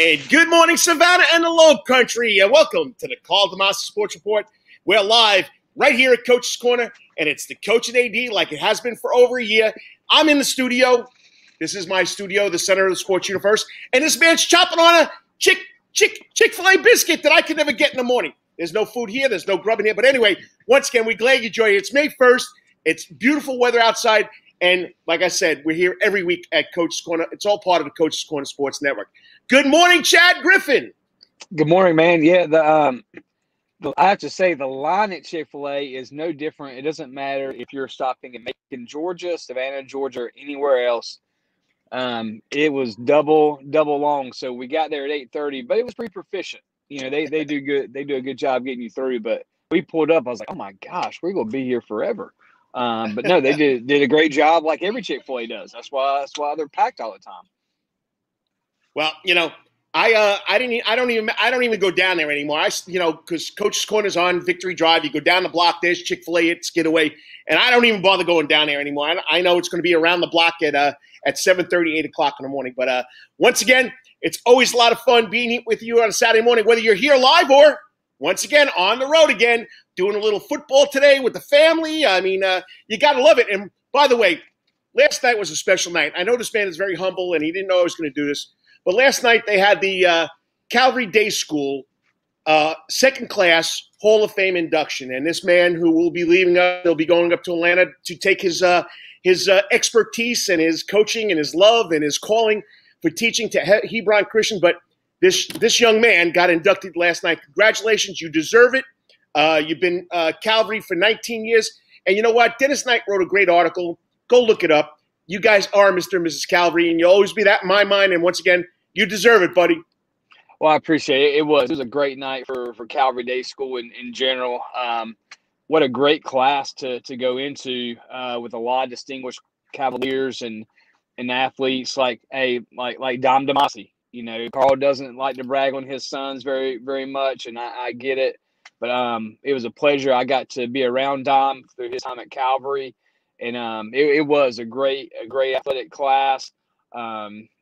And good morning, Savannah and the Low Country. Welcome to the Karl DeMasi Sports Report. We're live right here at Coach's Corner, and it's the Coach and AD like it has been for over a year. I'm in the studio. This is my studio, the center of the sports universe, and this man's chopping on a Chick-fil-A biscuit that I could never get in the morning. There's no food here. There's no grub in here. But anyway, once again, we're glad you joined. It's May 1st. It's beautiful weather outside. And like I said, we're here every week at Coach's Corner. It's all part of the Coach's Corner Sports Network. Good morning, Chad Griffin. Good morning, man. Yeah, I have to say the line at Chick-fil-A is no different. It doesn't matter if you're stopping in Macon, Georgia, Savannah, Georgia, or anywhere else. It was double long. So we got there at 8:30, but it was pretty proficient. You know, they do good. They do a good job getting you through. But we pulled up. I was like, oh my gosh, we're gonna be here forever. But no, they did a great job, like every Chick-fil-A does. That's why they're packed all the time. Well, you know, I don't even go down there anymore. Because Coach's Corner's on Victory Drive. You go down the block. There's Chick-fil-A at Skidaway, and I don't even bother going down there anymore. I know it's going to be around the block at 7:30, 8 o'clock in the morning. But once again, it's always a lot of fun being with you on a Saturday morning, whether you're here live or once again on the road again, doing a little football today with the family. I mean, you got to love it. And by the way, last night was a special night. I know this man is very humble, and he didn't know I was going to do this. But last night they had the Calvary Day School second class Hall of Fame induction. And this man who will be leaving up, he'll be going up to Atlanta to take his expertise and his coaching and his love and his calling for teaching to Hebron Christian. But this young man got inducted last night. Congratulations. You deserve it. You've been Calvary for 19 years. And you know what? Dennis Knight wrote a great article. Go look it up. You guys are Mr. and Mrs. Calvary, and you'll always be that in my mind. And once again, you deserve it, buddy. Well, I appreciate it. It was a great night for Calvary Day School in general. What a great class to go into with a lot of distinguished Cavaliers and athletes like Dom DeMasi. You know, Karl doesn't like to brag on his sons very, very much, and I get it. But it was a pleasure. I got to be around Dom through his time at Calvary, and it was a great athletic class.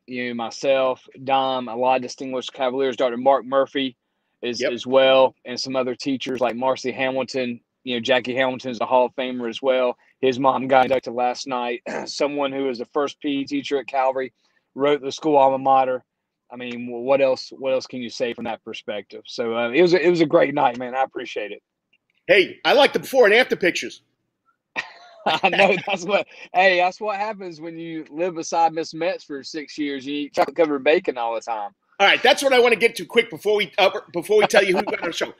You know, myself, Dom, a lot of distinguished Cavaliers, Dr. Mark Murphy as well, and some other teachers like Marcy Hamilton. You know, Jackie Hamilton's a Hall of Famer as well. His mom got inducted last night. Someone who was the first PE teacher at Calvary, wrote the school alma mater. I mean, what else can you say from that perspective? So it was a great night, man. I appreciate it. Hey, I like the before and after pictures. I know that's what happens when you live beside Miss Metz for 6 years. You eat chocolate covered bacon all the time. All right, that's what I want to get to quick before we tell you who got on the show.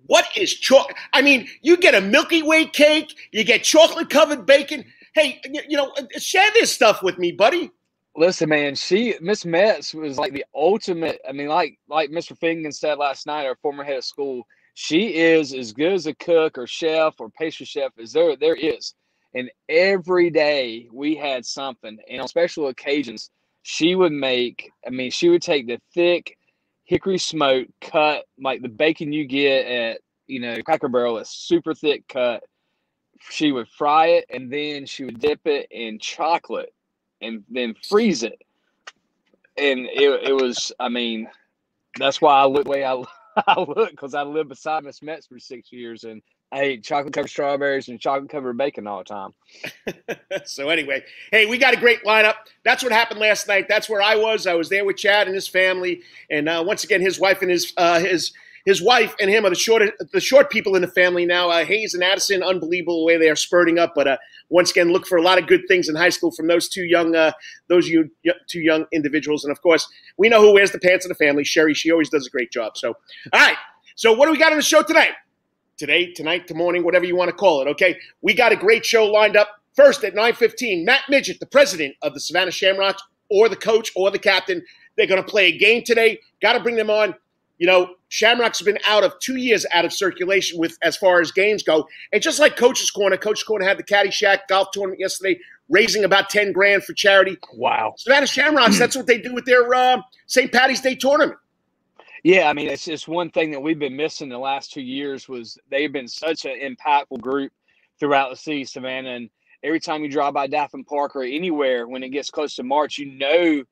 What is chocolate? I mean, you get a Milky Way cake, you get chocolate covered bacon. Hey, you know, share this stuff with me, buddy. Listen, man, Miss Metz was like the ultimate. I mean, like Mr. Finnegan said last night, our former head of school, she is as good as a cook or chef or pastry chef as there is. And every day we had something. And on special occasions, she would take the thick hickory smoke cut, like the bacon you get at, you know, Cracker Barrel, a super thick cut. She would fry it, and then she would dip it in chocolate and then freeze it. And it was, I mean, that's why I look the way I look, because I lived beside Miss Metz for 6 years, and I ate chocolate-covered strawberries and chocolate-covered bacon all the time. So anyway, hey, we got a great lineup. That's what happened last night. That's where I was. I was there with Chad and his family, and once again, his wife and his wife and him are the short people in the family now. Hayes and Addison, unbelievable the way they are spurting up. But once again, look for a lot of good things in high school from those two young individuals. And of course, we know who wears the pants in the family. Sherry, she always does a great job. So, all right. So what do we got on the show tonight? Tonight, tomorrow, whatever you want to call it, okay? We got a great show lined up. First at 9:15, Matt Midgett, the president of the Savannah Shamrocks, or the coach or the captain. They're going to play a game today. Got to bring them on. You know, Shamrocks have been 2 years out of circulation with as far as games go. And just like Coach's Corner had the Caddyshack golf tournament yesterday, raising about $10,000 for charity. Wow. Savannah Shamrocks, that's what they do with their St. Patty's Day tournament. Yeah, I mean, it's just one thing that we've been missing the last 2 years was they've been such an impactful group throughout the city, Savannah. And every time you drive by Daffin Park or anywhere when it gets close to March, you know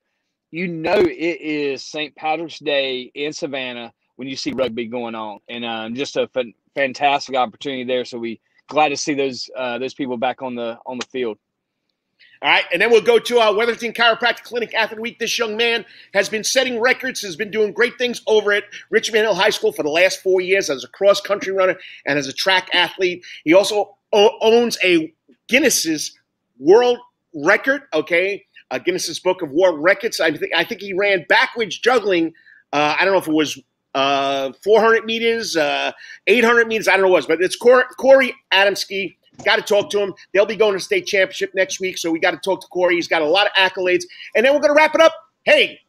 you know it is St. Patrick's Day in Savannah when you see rugby going on, and just a fantastic opportunity there. So we glad to see those people back on the field. All right, and then we'll go to our Weatherton Chiropractic Clinic after the week. This young man has been setting records, has been doing great things over at Richmond Hill High School for the last 4 years as a cross-country runner and as a track athlete. He also owns a Guinness's World Record, okay, a Guinness's Book of World Records. I think he ran backwards juggling. I don't know if it was 400 meters, 800 meters, I don't know what it was, but it's Corey Adamski. Got to talk to him. They'll be going to state championship next week, so we got to talk to Corey. He's got a lot of accolades. And then we're going to wrap it up. Hey,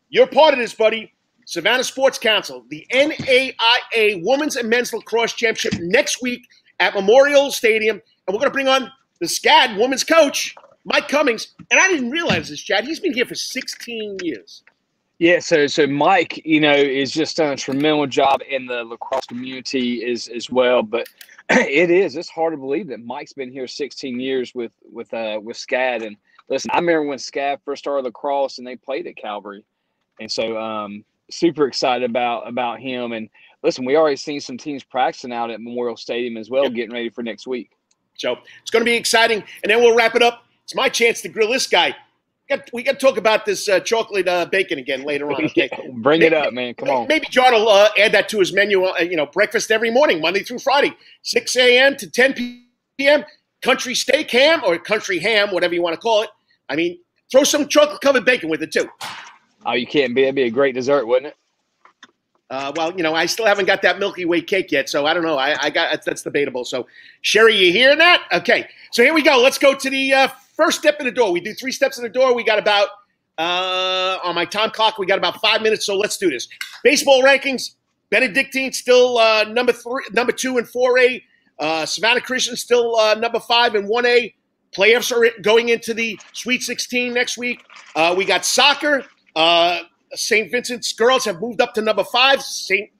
you're part of this, buddy. Savannah Sports Council, the NAIA Women's and Men's Lacrosse Championship next week at Memorial Stadium. And we're going to bring on the SCAD women's coach, Mike Cummings. And I didn't realize this, Chad. He's been here for 16 years. Yeah, so Mike, is just done a tremendous job in the lacrosse community as well. But it's hard to believe that Mike's been here 16 years with SCAD. And listen, I remember when SCAD first started lacrosse and they played at Calvary, and so super excited about him. And listen, we already seen some teams practicing out at Memorial Stadium as well, getting ready for next week. So it's going to be exciting, and then we'll wrap it up. It's my chance to grill this guy. We got to talk about this chocolate bacon again later on. Okay? Bring it up, man. Come on. Maybe John will add that to his menu. Breakfast every morning, Monday through Friday, 6 a.m. to 10 p.m. Country steak ham or country ham, whatever you want to call it. I mean, throw some chocolate-covered bacon with it too. Oh, you can't be. It'd be a great dessert, wouldn't it? I still haven't got that Milky Way cake yet, so I don't know. That's debatable. So, Sherry, you hearing that? Okay. So here we go. Let's go to the first step in the door. We do 3 steps in the door. We got about on my time clock. We got about 5 minutes. So let's do this. Baseball rankings: Benedictine still number 2 in 4A. Savannah Christian still number 5 in 1A. Playoffs are going into the Sweet 16 next week. We got soccer. St. Vincent's girls have moved up to number 5.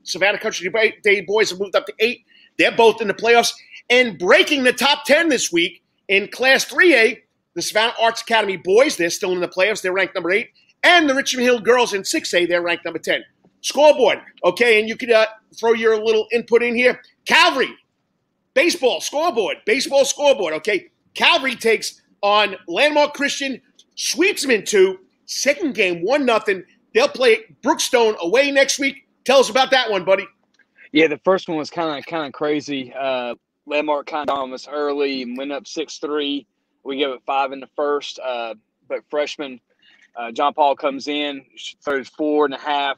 Savannah Country Day boys have moved up to 8. They're both in the playoffs. And breaking the top 10 this week in Class 3A, the Savannah Arts Academy boys, they're still in the playoffs. They're ranked number 8. And the Richmond Hill girls in 6A, they're ranked number 10. Scoreboard, okay, and you could throw your little input in here. Calvary, baseball scoreboard, okay. Calvary takes on Landmark Christian, sweeps them in 2. Second game, 1-0. They'll play Brookstone away next week. Tell us about that one, buddy. Yeah, the first one was kind of crazy. Landmark kind of on us early and went up 6-3. We gave it 5 in the first, but freshman John Paul comes in, throws 4.5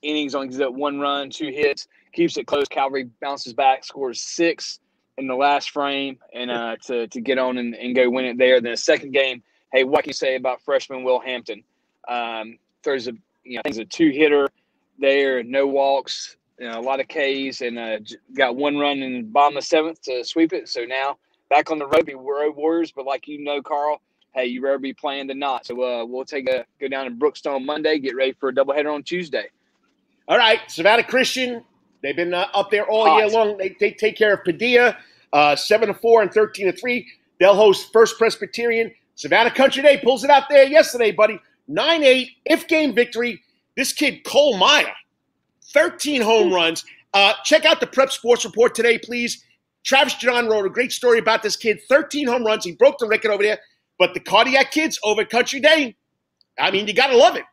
innings, only gives up 1 run, 2 hits, keeps it close. Calvary bounces back, scores 6 in the last frame, and to get on and go win it there. Then the second game, hey, what can you say about freshman Will Hampton? Throws a 2-hitter there, no walks, a lot of Ks, and got 1 run in the bottom of the 7th to sweep it. So now back on the road, be Road Warriors, but like Carl, hey, you better be playing than not. So we'll go down to Brookstone Monday, get ready for a doubleheader on Tuesday. All right, Savannah Christian, they've been up there all year long. They take care of Padilla, 7-4 and 13-3. They'll host First Presbyterian. Savannah Country Day pulls it out there yesterday, buddy. 9-8, if-game victory. This kid, Cole Meyer, 13 home runs. Check out the Prep Sports Report today, please. Travis John wrote a great story about this kid. 13 home runs. He broke the record over there. But the Cardiac kids over at Country Day, I mean, you got to love it.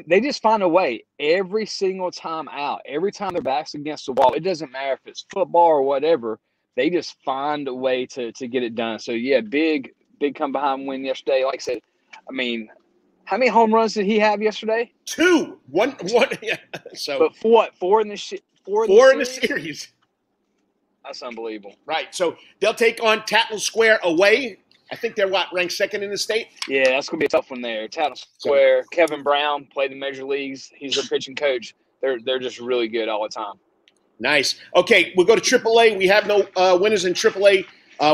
They just find a way every single time out. Every time their back's against the wall, it doesn't matter if it's football or whatever. They just find a way to get it done. So, yeah, big come behind win yesterday. Like I said, I mean, how many home runs did he have yesterday? 2. One. Yeah. So, but for what? 4 in the series. That's unbelievable. Right. So they'll take on Tattle Square away. I think they're ranked 2nd in the state? Yeah, that's going to be a tough one there. Tattle Square, Kevin Brown played the major leagues. He's their pitching coach. They're just really good all the time. Nice. Okay, we'll go to AAA. We have no winners in AAA.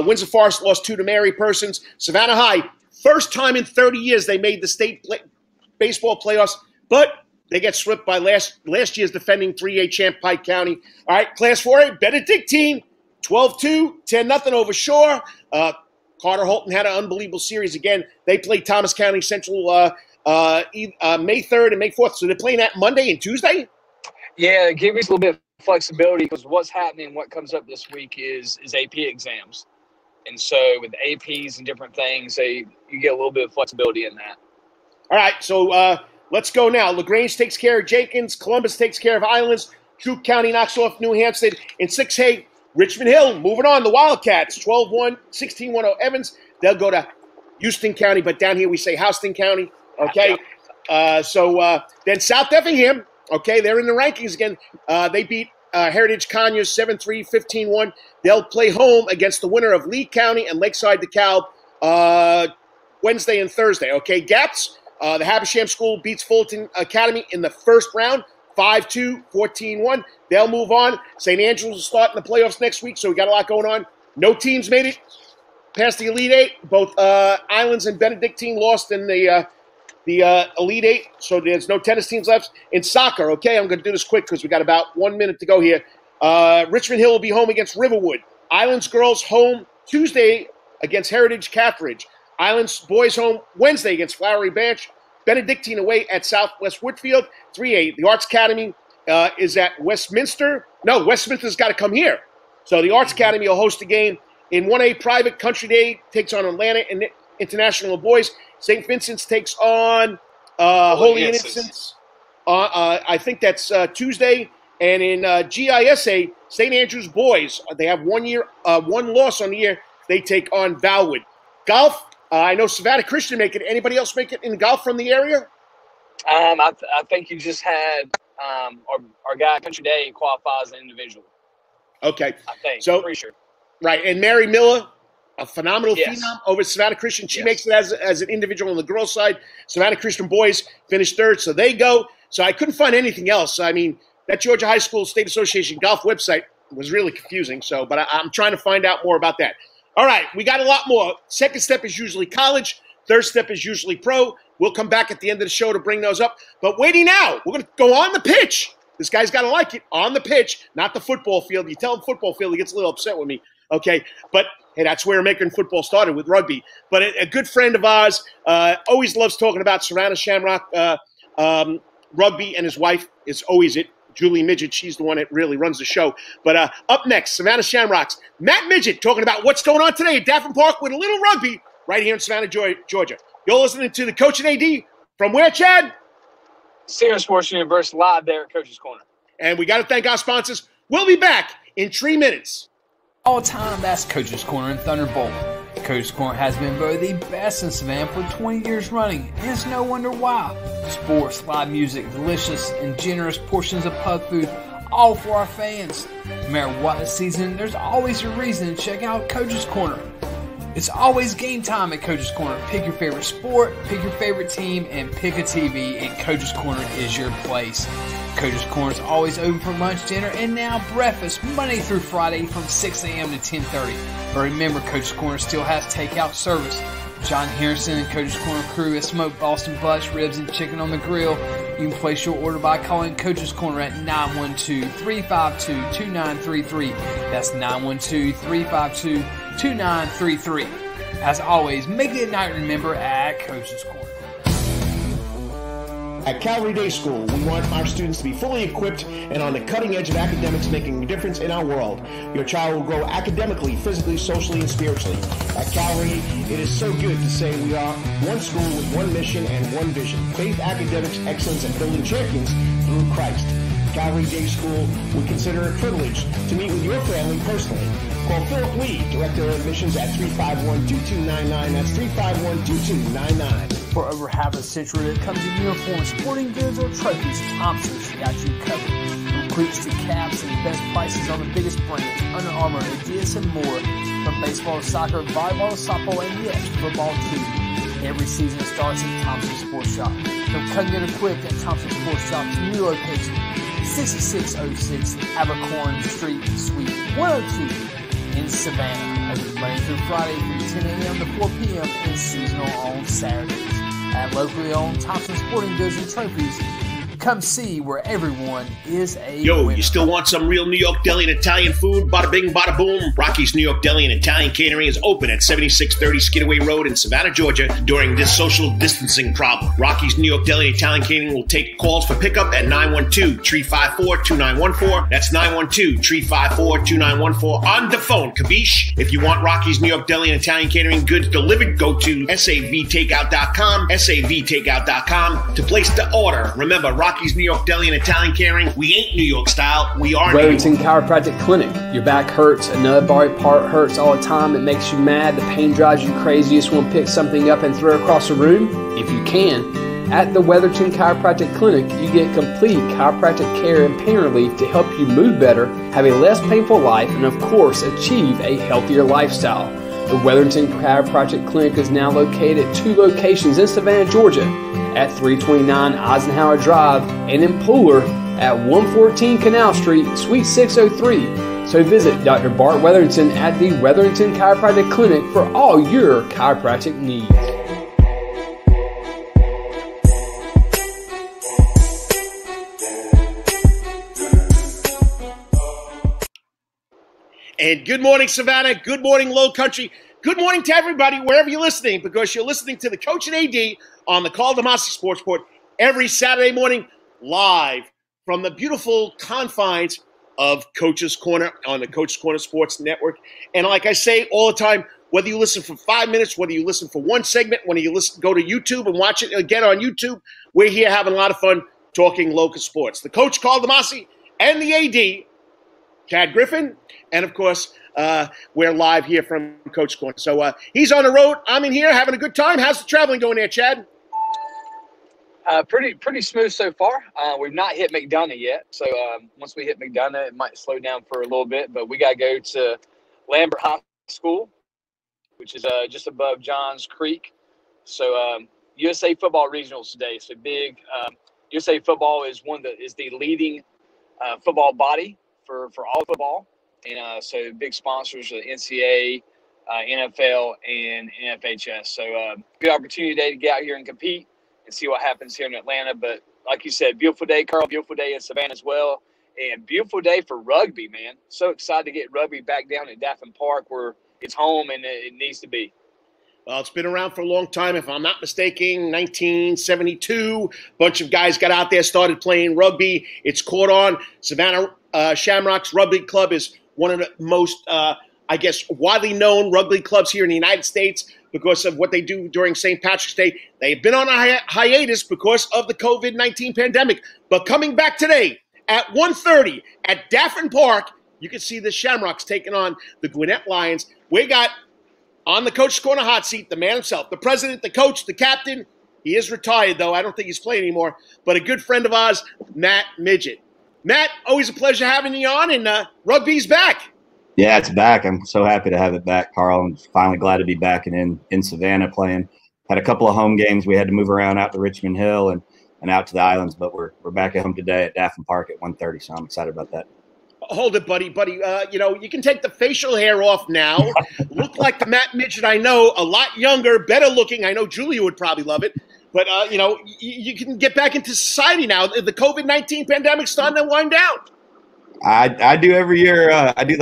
Windsor Forest lost 2 to Mary Persons. Savannah High, first time in 30 years they made the state baseball playoffs, but they get swept by last year's defending 3A champ Pike County. All right, Class 4A, Benedictine, 12-2, 10-0 over Shore. Carter Holton had an unbelievable series again. They played Thomas County Central May 3rd and May 4th. So they're playing that Monday and Tuesday? Yeah, give us a little bit of flexibility because what's happening, what comes up this week is AP exams. And so with APs and different things, you get a little bit of flexibility in that. All right, so let's go now. LaGrange takes care of Jenkins. Columbus takes care of Islands. Troup County knocks off New Hampstead. In 6A, Richmond Hill, moving on. The Wildcats, 12-1, 16-1 Evans. They'll go to Houston County, but down here we say Houston County. Okay, so then South Effingham, okay, they're in the rankings again. They beat Heritage Conyers 7-3, 15-1. They'll play home against the winner of Lee County and Lakeside DeKalb Wednesday and Thursday. Okay, Gaps, the Habersham School beats Fulton Academy in the first round, 5-2, 14-1. They'll move on. St. Andrews will start in the playoffs next week, so we got a lot going on. No teams made it past the Elite Eight. Both Islands and Benedictine lost in the Elite Eight, so there's no tennis teams left. In soccer, okay, I'm going to do this quick because we got about 1 minute to go here. Richmond Hill will be home against Riverwood. Islands girls home Tuesday against Heritage Cathridge. Islands boys home Wednesday against Flowery Branch. Benedictine away at Southwest Woodfield. 3A, the Arts Academy is at Westminster. No, Westminster's got to come here. So the Arts Academy will host a game. In 1A, Private Country Day takes on Atlanta and International Boys. St. Vincent's takes on Holy Innocents. I think that's Tuesday. And in GISA, St. Andrews Boys, they have 1 loss on the year. They take on Valwood. Golf, I know Savannah Christian make it. Anybody else make it in golf from the area? I think you just had our guy Country Day qualify as an individual. Okay. I think. So, pretty sure. Right. And Mary Miller, a phenomenal phenom over at Savannah Christian. She makes it as an individual on the girls' side. Savannah Christian boys finished third, so they go. So I couldn't find anything else. I mean, that Georgia High School State Association golf website was really confusing. So, but I'm trying to find out more about that. All right, we got a lot more. Second step is usually college. Third step is usually pro. We'll come back at the end of the show to bring those up. But waiting now, we're going to go on the pitch. This guy's got to like it. On the pitch, not the football field. You tell him football field, he gets a little upset with me. Okay, but hey, that's where American football started, with rugby. But a good friend of ours always loves talking about Savannah Shamrock rugby, and his wife is always it. Julie Midgett, she's the one that really runs the show. But up next, Savannah Shamrocks. Matt Midgett talking about what's going on today at Daffin Park with a little rugby right here in Savannah, Georgia. You're listening to the Coach and AD from where, Chad? Sierra Sports University, live there at Coach's Corner. And we got to thank our sponsors. We'll be back in 3 minutes. All time, that's Coach's Corner in Thunderbolt. Coach's Corner has been voted the best in Savannah for 20 years running, and it's no wonder why. Sports, live music, delicious and generous portions of pub food, all for our fans. No matter what the season, there's always a reason to check out Coach's Corner. It's always game time at Coach's Corner. Pick your favorite sport, pick your favorite team, and pick a TV, and Coach's Corner is your place. Coach's Corner is always open for lunch, dinner, and now breakfast, Monday through Friday from 6 a.m. to 10:30. But remember, Coach's Corner still has takeout service. John Harrison and Coach's Corner crew has smoked Boston butts, ribs, and chicken on the grill. You can place your order by calling Coach's Corner at 912-352-2933. That's 912-352-2933. As always, make it a night to remember at Coach's Corner. At Calvary Day School, we want our students to be fully equipped and on the cutting edge of academics, making a difference in our world. Your child will grow academically, physically, socially, and spiritually. At Calvary, it is so good to say we are one school with one mission and one vision: faith, academics, excellence, and building champions through Christ. Calvary Day School, we consider it a privilege to meet with your family personally. Call Philip Lee, Director of Admissions, at 351-2299. That's 351-2299. For over half a century, it comes in uniforms, sporting goods, or trophies, Thompson's got you covered. From cleats to caps and best prices on the biggest brands, Under Armour, Adidas, and more. From baseball to soccer, volleyball to softball, and yes, football too. Every season starts at Thompson Sports Shop. Come get equipped at Thompson Sports Shop's new location, 6606 Abercorn Street, Suite 102 in Savannah. Open Monday through Friday from 10 a.m. to 4 p.m. and seasonal on Saturdays. At locally owned Thompson Sporting Goods and Trophies, Come see where everyone is a Yo, winner. you still want some real New York deli and Italian food? Bada bing, bada boom. Rocky's New York Deli and Italian Catering is open at 7630 Skidaway Road in Savannah, Georgia during this social distancing problem. Rocky's New York Deli and Italian Catering will take calls for pickup at 912-354-2914. That's 912-354-2914 on the phone. Kabish. If you want Rocky's New York Deli and Italian Catering goods delivered, go to savtakeout.com, savtakeout.com to place the order. Remember, Rocky's New York Deli and Italian Catering, we ain't New York style, we are Wetherington New York. Chiropractic Clinic. Your back hurts, another body part hurts all the time, it makes you mad, the pain drives you crazy, you just want to pick something up and throw it across the room? If you can. At the Weatherton Chiropractic Clinic, you get complete chiropractic care and pain relief to help you move better, have a less painful life, and of course, achieve a healthier lifestyle. The Wetherington Chiropractic Clinic is now located at 2 locations in Savannah, Georgia, at 329 Eisenhower Drive and in Pooler at 114 Canal Street, Suite 603. So visit Dr. Bart Wetherington at the Wetherington Chiropractic Clinic for all your chiropractic needs. And good morning, Savannah. Good morning, Low Country. Good morning to everybody, wherever you're listening, because you're listening to the Coach and AD on the Karl DeMasi Sports Report every Saturday morning, live from the beautiful confines of Coach's Corner on the Coach's Corner Sports Network. And like I say all the time, whether you listen for 5 minutes, whether you listen for one segment, whether you go to YouTube and watch it again on YouTube, we're here having a lot of fun talking local sports. The Coach, Karl DeMasi, and the AD, Chad Griffin, and of course, we're live here from Coach Corner. So he's on the road. I'm in here having a good time. How's the traveling going there, Chad? Pretty smooth so far. We've not hit McDonough yet. So once we hit McDonough, it might slow down for a little bit. But we got to go to Lambert High School, which is just above Johns Creek. So USA Football Regionals today. So big. USA Football is the leading football body for all football. And so big sponsors are NCAA, NFL, and NFHS. So good opportunity today to get out here and compete and see what happens here in Atlanta. But like you said, beautiful day, Karl, beautiful day in Savannah as well. And beautiful day for rugby, man. So excited to get rugby back down at Daffin Park where it's home and it needs to be. Well, it's been around for a long time. If I'm not mistaken, 1972, a bunch of guys got out there, started playing rugby. It's caught on. Savannah Shamrocks Rugby Club is one of the most, widely known rugby clubs here in the United States because of what they do during St. Patrick's Day. They've been on a hiatus because of the COVID-19 pandemic. But coming back today at 1:30 at Daffin Park, you can see the Shamrocks taking on the Gwinnett Lions. We got on the Coach's Corner hot seat, the man himself, the president, the coach, the captain. He is retired, though. I don't think he's playing anymore. But a good friend of ours, Matt Midgett. Matt, always a pleasure having you on, and rugby's back. Yeah, it's back. I'm so happy to have it back, Karl. I'm finally glad to be back and in Savannah playing. Had a couple of home games. We had to move around out to Richmond Hill and out to the islands, but we're back at home today at Daffin Park at 1:30, so I'm excited about that. Hold it, buddy. You can take the facial hair off now. Look like the Matt Midgett I know, a lot younger, better looking. I know Julia would probably love it. But, you can get back into society now. The COVID-19 pandemic's starting to wind down. I do every year. I do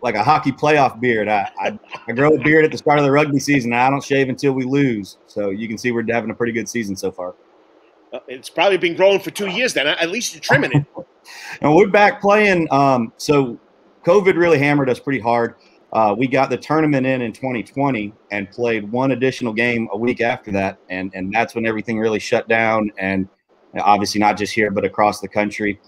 like a hockey playoff beard. I grow a beard at the start of the rugby season. I don't shave until we lose. So you can see we're having a pretty good season so far. It's probably been growing for 2 years then. At least you're trimming it. And we're back playing. So COVID really hammered us pretty hard. We got the tournament in 2020 and played one additional game a week after that. And that's when everything really shut down. And obviously not just here, but across the country.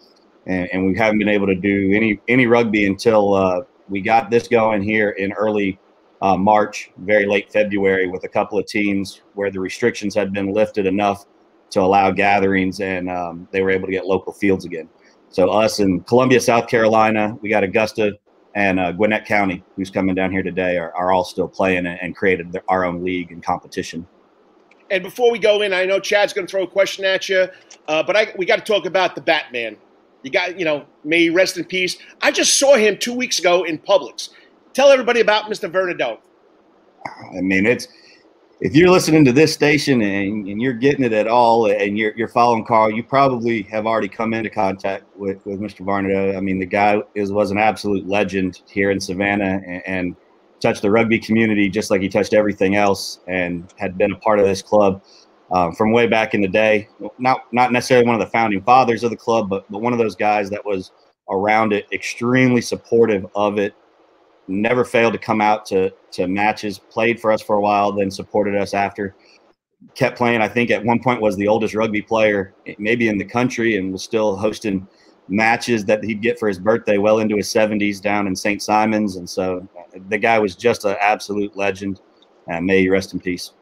And we haven't been able to do any rugby until we got this going here in early March, very late February, with a couple of teams where the restrictions had been lifted enough to allow gatherings, and they were able to get local fields again. So us in Columbia, South Carolina, we got Augusta and Gwinnett County, who's coming down here today, are all still playing and created our own league and competition. And before we go in, I know Chad's going to throw a question at you, but we got to talk about the Batman. You got, may he rest in peace. I just saw him 2 weeks ago in Publix. Tell everybody about Mr. Vernadone. I mean, it's if you're listening to this station and you're getting it at all and you're following Karl, you probably have already come into contact with Mr. Varnado. I mean, the guy was an absolute legend here in Savannah and touched the rugby community just like he touched everything else, and had been a part of this club from way back in the day. Not necessarily one of the founding fathers of the club, but one of those guys that was around it, extremely supportive of it. Never failed to come out to matches, played for us for a while, then supported us after. Kept playing. I think at one point was the oldest rugby player maybe in the country, and was still hosting matches that he'd get for his birthday well into his 70s down in St. Simons. And so the guy was just an absolute legend. May he rest in peace.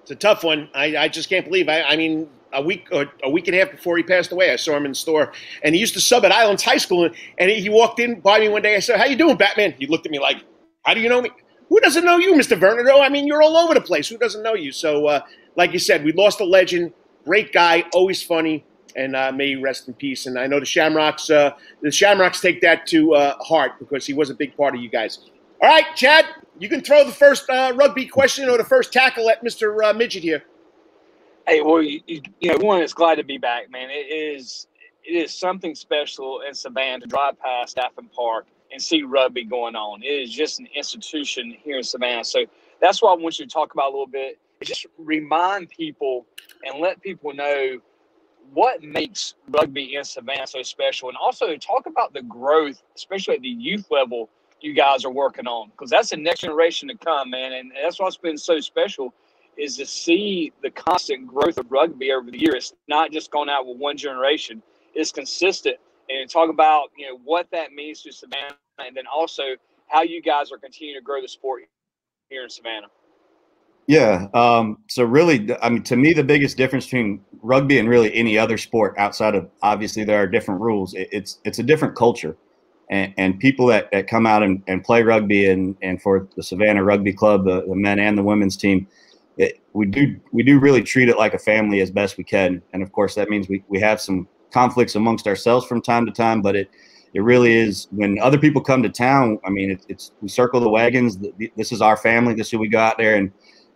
It's a tough one. I just can't believe. I mean, a week and a half before he passed away, I saw him in the store, and he used to sub at Islands High School. And he walked in by me one day. I said, "How you doing, Batman?" He looked at me like, "How do you know me?" Who doesn't know you, Mr. Varnado? I mean, you're all over the place. Who doesn't know you? So, like you said, we lost a legend. Great guy, always funny, and may he rest in peace. And I know the Shamrocks take that to heart, because he was a big part of you guys. All right, Chad, you can throw the first rugby question or the first tackle at Mr. Midgett here. Hey, well, you know, one is glad to be back, man. It is something special in Savannah to drive past Stafford Park and see rugby going on. It is just an institution here in Savannah. So that's what I want you to talk about a little bit. Just remind people and let people know what makes rugby in Savannah so special, and also talk about the growth, especially at the youth level, you guys are working on, because that's the next generation to come, man. And that's what's been so special, is to see the constant growth of rugby over the years. It's not just going out with one generation. It's consistent. And talk about, you know, what that means to Savannah, and then also how you guys are continuing to grow the sport here in Savannah. Yeah. So really, I mean, to me, the biggest difference between rugby and really any other sport outside of, obviously there are different rules. It's a different culture, and people that come out and play rugby, and for the Savannah Rugby Club, the men and the women's team, we do really treat it like a family as best we can. And of course, that means we have some conflicts amongst ourselves from time to time, but it really is, when other people come to town, I mean, we circle the wagons. This is our family. This is who we go out there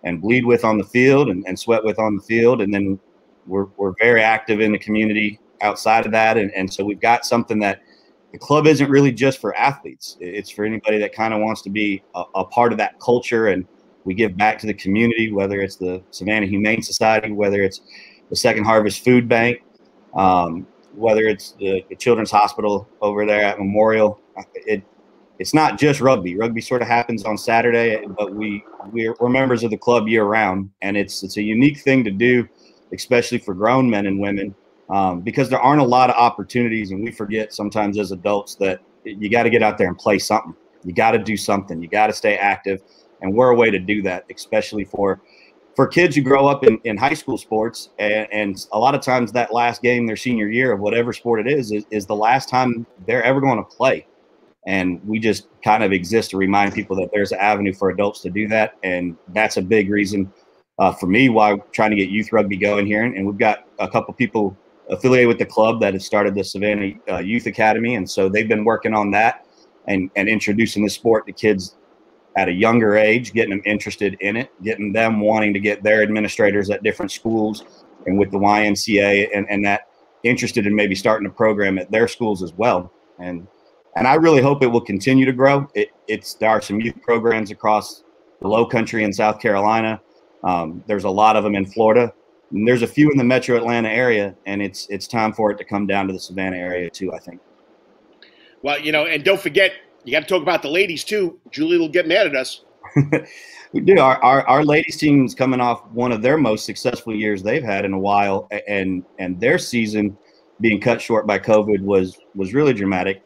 and bleed with on the field and sweat with on the field. And then we're very active in the community outside of that. And so we've got something that the club isn't really just for athletes. It's for anybody that kind of wants to be a part of that culture. And we give back to the community, whether it's the Savannah Humane Society, whether it's the Second Harvest Food Bank, whether it's the Children's Hospital over there at Memorial. It's not just rugby. Rugby sort of happens on Saturday, but we're members of the club year round, and it's a unique thing to do, especially for grown men and women, because there aren't a lot of opportunities, and we forget sometimes as adults that you got to get out there and play something. You got to do something. You got to stay active, and we're a way to do that, especially for kids who grow up in high school sports, and a lot of times that last game their senior year of whatever sport it is the last time they're ever going to play. And we just kind of exist to remind people that there's an avenue for adults to do that. And that's a big reason for me why I'm trying to get youth rugby going here. And we've got a couple people affiliated with the club that have started the Savannah Youth Academy. And so they've been working on that and introducing the sport to kids at a younger age, getting them interested in it, getting them wanting to get their administrators at different schools and with the YMCA and that interested in maybe starting a program at their schools as well. And I really hope it will continue to grow. There are some youth programs across the Low Country in South Carolina. There's a lot of them in Florida. And there's a few in the Metro Atlanta area, and it's time for it to come down to the Savannah area too, I think. Well, you know, and don't forget, you got to talk about the ladies too. Julie will get mad at us. We do. Our ladies team's coming off one of their most successful years they've had in a while, and their season being cut short by COVID was really traumatic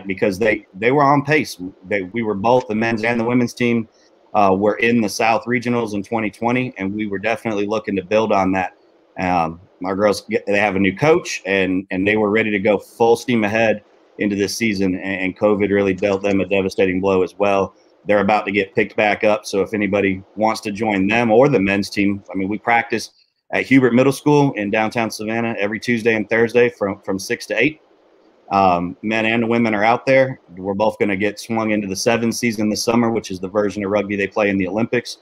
because they were on pace. We were both, the men's and the women's team were in the South Regionals in 2020, and we were definitely looking to build on that. Our girls, they have a new coach, and they were ready to go full steam ahead into this season, and COVID really dealt them a devastating blow as well. They're about to get picked back up, so if anybody wants to join them or the men's team, I mean, we practice at Hubert Middle School in downtown Savannah every Tuesday and Thursday from 6 to 8. Men and women are out there. We're both going to get swung into the 7 season this summer, which is the version of rugby they play in the Olympics.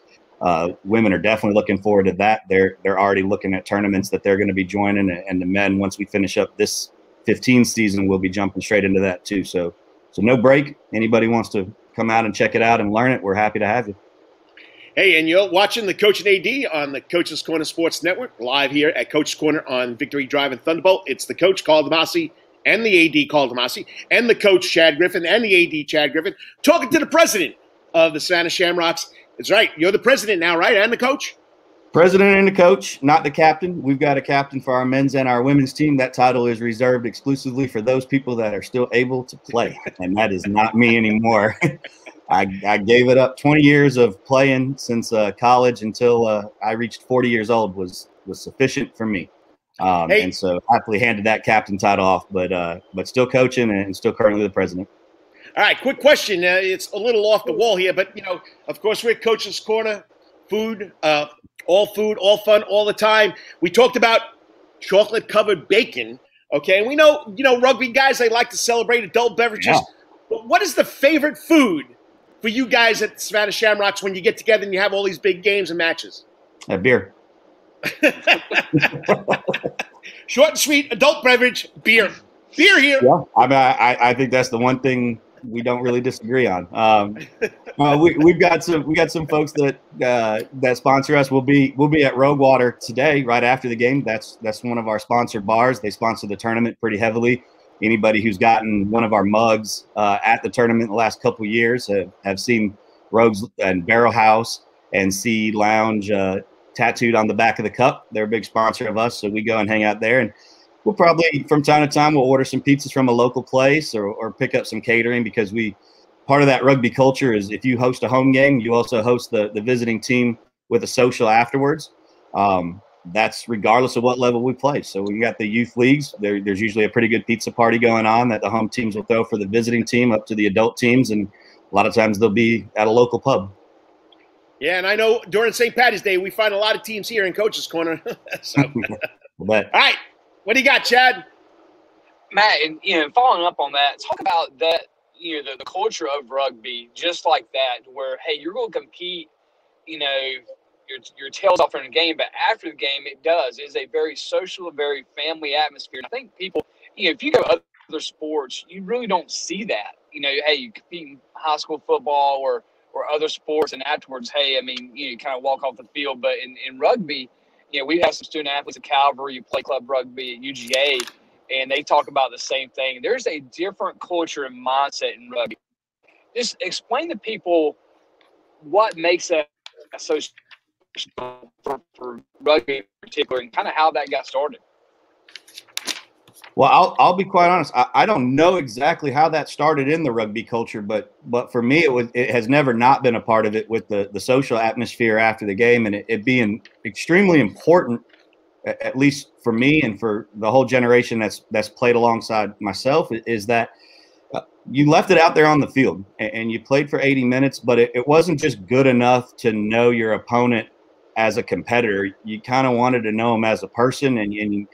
women are definitely looking forward to that. They're already looking at tournaments that they're going to be joining, and the men, once we finish up this 15 season, we'll be jumping straight into that too. So no break. Anybody wants to come out and check it out and learn it, we're happy to have you. Hey, and you're watching the Coach and AD on the Coach's Corner Sports Network, live here at Coach's Corner on Victory Drive and Thunderbolt. It's the coach, Karl DeMasi, and the AD, Karl DeMasi, and the coach, Chad Griffin, and the AD, Chad Griffin, talking to the president of the Savannah Shamrocks. That's right. You're the president now, right? And the coach? President and the coach, not the captain. We've got a captain for our men's and our women's team. That title is reserved exclusively for those people that are still able to play, and that is not me anymore. I gave it up. 20 years of playing since college until I reached 40 years old was sufficient for me. And so happily handed that captain title off, but still coaching and still currently the president. All right, quick question. It's a little off the wall here, but, of course, we're Coach's Corner, food, all fun, all the time. We talked about chocolate-covered bacon, okay? And we know, rugby guys, they like to celebrate adult beverages. Yeah. But what is the favorite food for you guys at Savannah Shamrocks when you get together and you have all these big games and matches? Beer. Short and sweet, adult beverage, beer. Beer here. Yeah, I think that's the one thing we don't really disagree on. We've got some folks that sponsor us. We'll be at Rogue Water today, right after the game. That's one of our sponsored bars. They sponsor the tournament pretty heavily. Anybody who's gotten one of our mugs at the tournament the last couple of years have seen Rogues and Barrel House and Sea Lounge tattooed on the back of the cup. They're a big sponsor of us, so we go and hang out there. And we'll probably, from time to time, we'll order some pizzas from a local place or pick up some catering, because part of that rugby culture is if you host a home game, you also host the visiting team with a social afterwards. That's regardless of what level we play. So we got the youth leagues. There's usually a pretty good pizza party going on that the home teams will throw for the visiting team up to the adult teams, and a lot of times they'll be at a local pub. Yeah, and I know during St. Patty's Day we find a lot of teams here in Coach's Corner. So. All right. What do you got, Chad? Matt, and following up on that, talk about that, the culture of rugby, just like that, where, hey, you're going to compete, your tails off in a game, but after the game, it's a very social, very family atmosphere. And I think people, if you go other sports, you really don't see that. Hey, you compete in high school football or other sports, and afterwards, hey, you kind of walk off the field. But in rugby, we have some student athletes at Calvary, you play club rugby at UGA, and they talk about the same thing. There's a different culture and mindset in rugby. Just explain to people what makes that so special for rugby in particular, and kind of how that got started. Well, I'll be quite honest. I don't know exactly how that started in the rugby culture, but for me, it has never not been a part of it, with the social atmosphere after the game, and it being extremely important, at least for me and for the whole generation that's played alongside myself, is that you left it out there on the field and you played for 80 minutes, but it wasn't just good enough to know your opponent as a competitor. You kind of wanted to know him as a person, and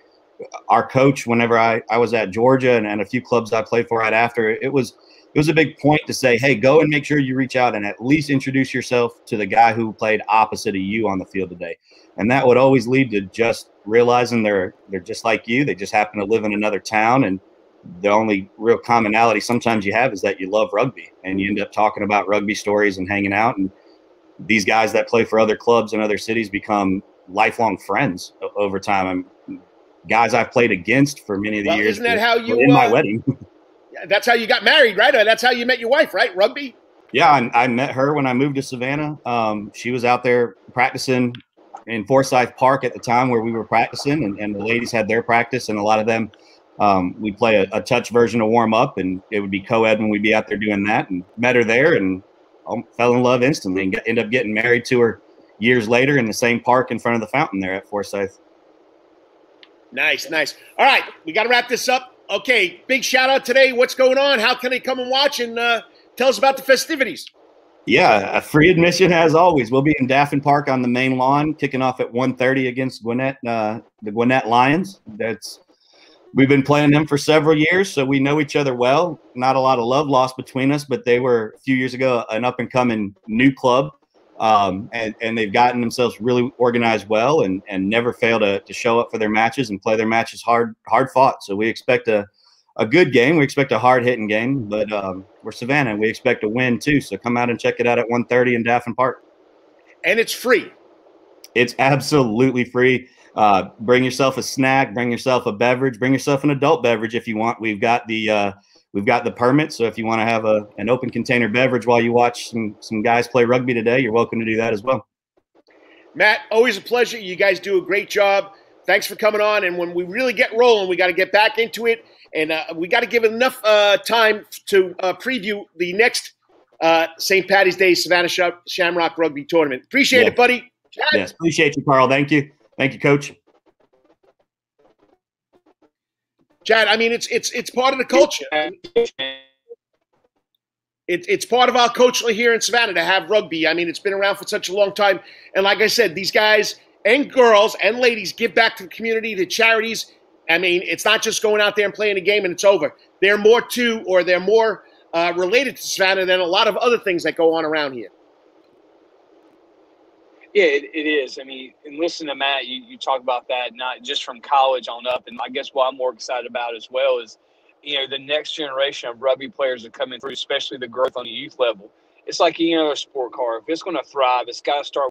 our coach, whenever I was at Georgia and a few clubs I played for right after, it was a big point to say, hey, go and make sure you reach out and at least introduce yourself to the guy who played opposite of you on the field today. And that would always lead to just realizing they're just like you. They just happen to live in another town, and the only real commonality sometimes you have is that you love rugby, and you end up talking about rugby stories and hanging out. And these guys that play for other clubs in other cities become lifelong friends over time. Guys I've played against for many of the years. Isn't that how you in my wedding? That's how you got married, right? Or that's how you met your wife, right? Rugby? Yeah, I met her when I moved to Savannah. She was out there practicing in Forsyth Park at the time where we were practicing, and the ladies had their practice, and a lot of them we'd play a touch version of warm up, and it would be co-ed when we'd be out there doing that. And met her there, and fell in love instantly, and ended up getting married to her years later in the same park in front of the fountain there at Forsyth. Nice. All right, we got to wrap this up. Okay, big shout out today. What's going on? How can they come and watch, and tell us about the festivities? Yeah, a free admission as always. We'll be in Daffin Park on the main lawn, kicking off at 1:30 against Gwinnett, the Gwinnett Lions. We've been playing them for several years, so we know each other well. Not a lot of love lost between us, but they were a few years ago an up and coming new club. And they've gotten themselves really organized well and never fail to show up for their matches and play their matches hard fought. So we expect a good game. We expect a hard-hitting game, but we're Savannah, and we expect a win too. So come out and check it out at 1:30 in Daffin Park. And it's free. It's absolutely free. Bring yourself a snack, bring yourself a beverage, bring yourself an adult beverage if you want. We've got the permit, so if you want to have an open container beverage while you watch some guys play rugby today, you're welcome to do that as well. Matt, always a pleasure. You guys do a great job. Thanks for coming on. And when we really get rolling, we got to get back into it. And we got to give enough time to preview the next St. Patty's Day Savannah Shamrock Rugby Tournament. Appreciate it, buddy. Chad? Yes, appreciate you, Carl. Thank you. Thank you, Coach. Chad, I mean, it's part of the culture. It's part of our culture here in Savannah to have rugby. I mean, it's been around for such a long time. And like I said, these guys and girls and ladies give back to the community, to charities. I mean, it's not just going out there and playing a game and it's over. They're more related to Savannah than a lot of other things that go on around here. Yeah, it is. I mean, and listen to Matt, you talk about that, not just from college on up. And I guess what I'm more excited about as well is, the next generation of rugby players are coming through, especially the growth on the youth level. It's like any other sport car. If it's going to thrive, it's got to start.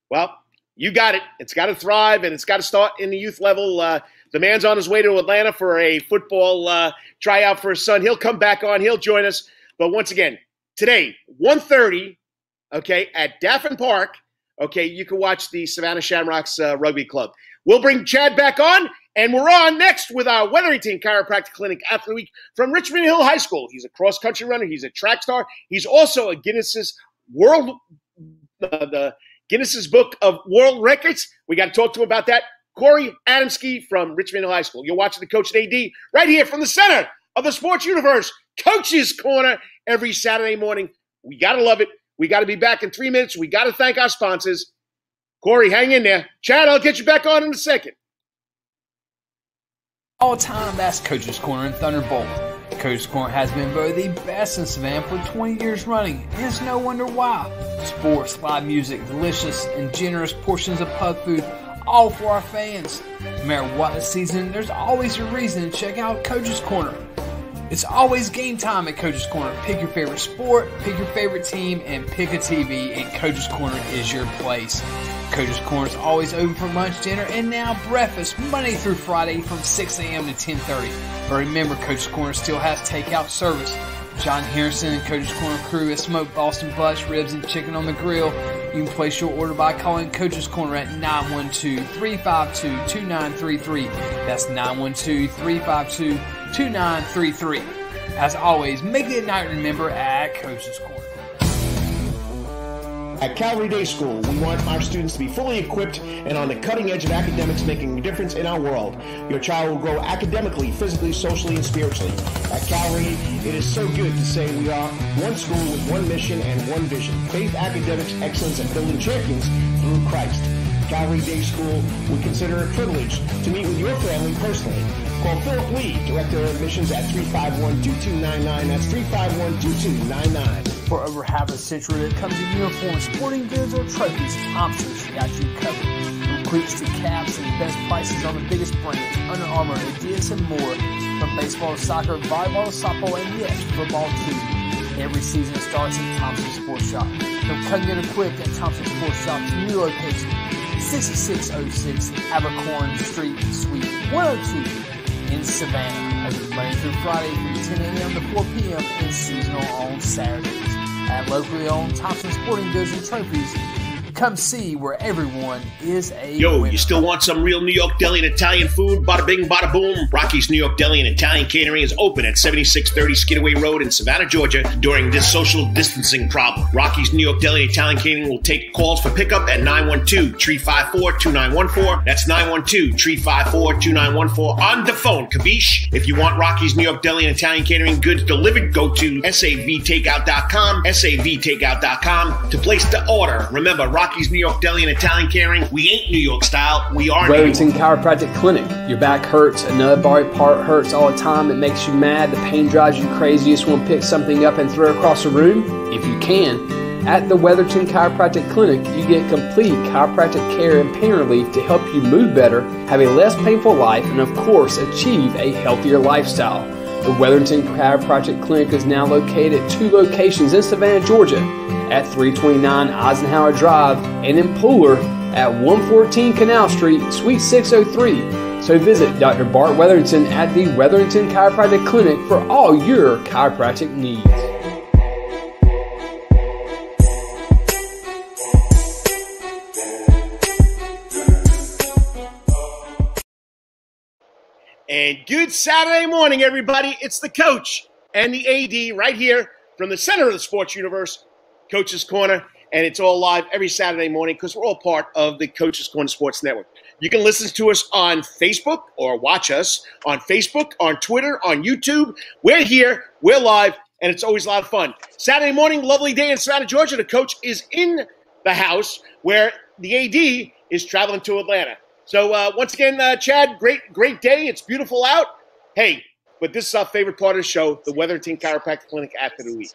Well, you got it. It's got to thrive, and it's got to start in the youth level. The man's on his way to Atlanta for a football tryout for his son. He'll come back on. He'll join us. But once again, today, 1:30, okay, at Daffin Park, okay, you can watch the Savannah Shamrocks Rugby Club. We'll bring Chad back on, and we're on next with our Wetherington Chiropractic Clinic Athlete Week from Richmond Hill High School. He's a cross-country runner. He's a track star. He's also a Guinness's the Guinness's Book of World Records. We got to talk to him about that. Corey Adamski from Richmond Hill High School. You're watching the Coach and AD right here from the center of the sports universe, Coach's Corner, every Saturday morning. We got to love it. We got to be back in 3 minutes. We got to thank our sponsors. Corey, hang in there. Chad, I'll get you back on in a second. All time, that's Coach's Corner in Thunderbolt. Coach's Corner has been voted the best in Savannah for 20 years running, and it's no wonder why. Sports, live music, delicious and generous portions of pub food, all for our fans. No matter what the season, there's always a reason to check out Coach's Corner. It's always game time at Coach's Corner. Pick your favorite sport, pick your favorite team, and pick a TV, and Coach's Corner is your place. Coach's Corner is always open for lunch, dinner, and now breakfast, Monday through Friday from 6 a.m. to 10:30. But remember, Coach's Corner still has takeout service. John Harrison and Coach's Corner crew has smoked Boston butts, ribs, and chicken on the grill. You can place your order by calling Coach's Corner at 912-352-2933. That's 912-352-2933. As always, make it a night to remember at Coach's Corner. At Calvary Day School, we want our students to be fully equipped and on the cutting edge of academics, making a difference in our world. Your child will grow academically, physically, socially, and spiritually. At Calvary, it is so good to say we are one school with one mission and one vision: faith, academics, excellence, and building champions through Christ. Calvary Day School would consider it a privilege to meet with your family personally. Call Philip Lee, Director of Admissions, at 351-2299. That's 351-2299. For over half a century, when it comes to uniforms, sporting goods, or trophies, Thompson's got you covered. From cleats to caps and the best prices on the biggest brands, Under Armour, Adidas, and more. From baseball to soccer, volleyball to softball, and yes, football too. Every season starts at Thompson Sports Shop. Come get equipped at Thompson Sports Shop's new location, 6606 Abercorn Street, Suite 102 in Savannah. Open Monday through Friday from 10 a.m. to 4 p.m. and seasonal on Saturdays. At locally owned Thompson Sporting Goods and Trophies, come see where everyone is a winner. You still want some real New York deli and Italian food? Bada bing, bada boom. Rocky's New York Deli and Italian Catering is open at 7630 Skidaway Road in Savannah, Georgia during this social distancing problem. Rocky's New York Deli and Italian Catering will take calls for pickup at 912-354-2914. That's 912-354-2914 on the phone. Capiche? If you want Rocky's New York Deli and Italian Catering goods delivered, go to savtakeout.com, savtakeout.com to place the order. Remember, Rocky's Rocky's New York Deli and Italian Caring. We ain't New York style. We are Wetherington New York. Chiropractic Clinic. Your back hurts, another body part hurts all the time. It makes you mad. The pain drives you crazy. You just want to pick something up and throw it across the room. If you can. At the Wetherington Chiropractic Clinic, you get complete chiropractic care and pain relief to help you move better, have a less painful life, and of course, achieve a healthier lifestyle. The Wetherington Chiropractic Clinic is now located at 2 locations in Savannah, Georgia, at 329 Eisenhower Drive and in Pooler at 114 Canal Street, Suite 603. So visit Dr. Bart Wetherington at the Wetherington Chiropractic Clinic for all your chiropractic needs. And good Saturday morning, everybody. It's the coach and the AD right here from the center of the sports universe, Coach's Corner. And it's all live every Saturday morning because we're all part of the Coach's Corner Sports Network. You can listen to us on Facebook or watch us on Facebook, on Twitter, on YouTube. We're here. We're live. And it's always a lot of fun. Saturday morning, lovely day in Savannah, Georgia. The coach is in the house where the AD is traveling to Atlanta. So once again, Chad, great day. It's beautiful out. Hey, but this is our favorite part of the show, the Wetherington Chiropractic Clinic after the week.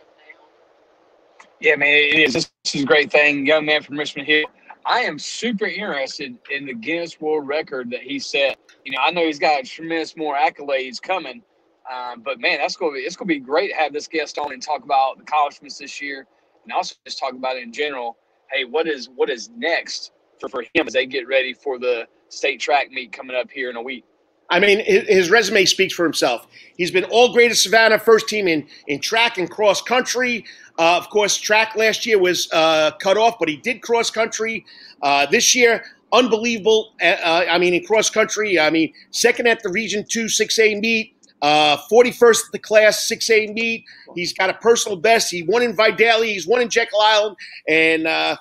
Yeah, man, it is. This is a great thing. Young man from Richmond here. I am super interested in the Guinness World Record that he set. You know, I know he's got tremendous more accolades coming, but man, it's gonna be great to have this guest on and talk about the accomplishments this year, and also just talk about it in general. Hey, what is next for him as they get ready for the state track meet coming up here in a week? I mean, his resume speaks for himself. He's been all grade of Savannah, first team in track and cross country. Of course, track last year was cut off, but he did cross country this year. Unbelievable. In cross country, second at the Region 2 6A meet, 41st at the Class 6A meet. He's got a personal best. He won in Vidalia. He's won in Jekyll Island. And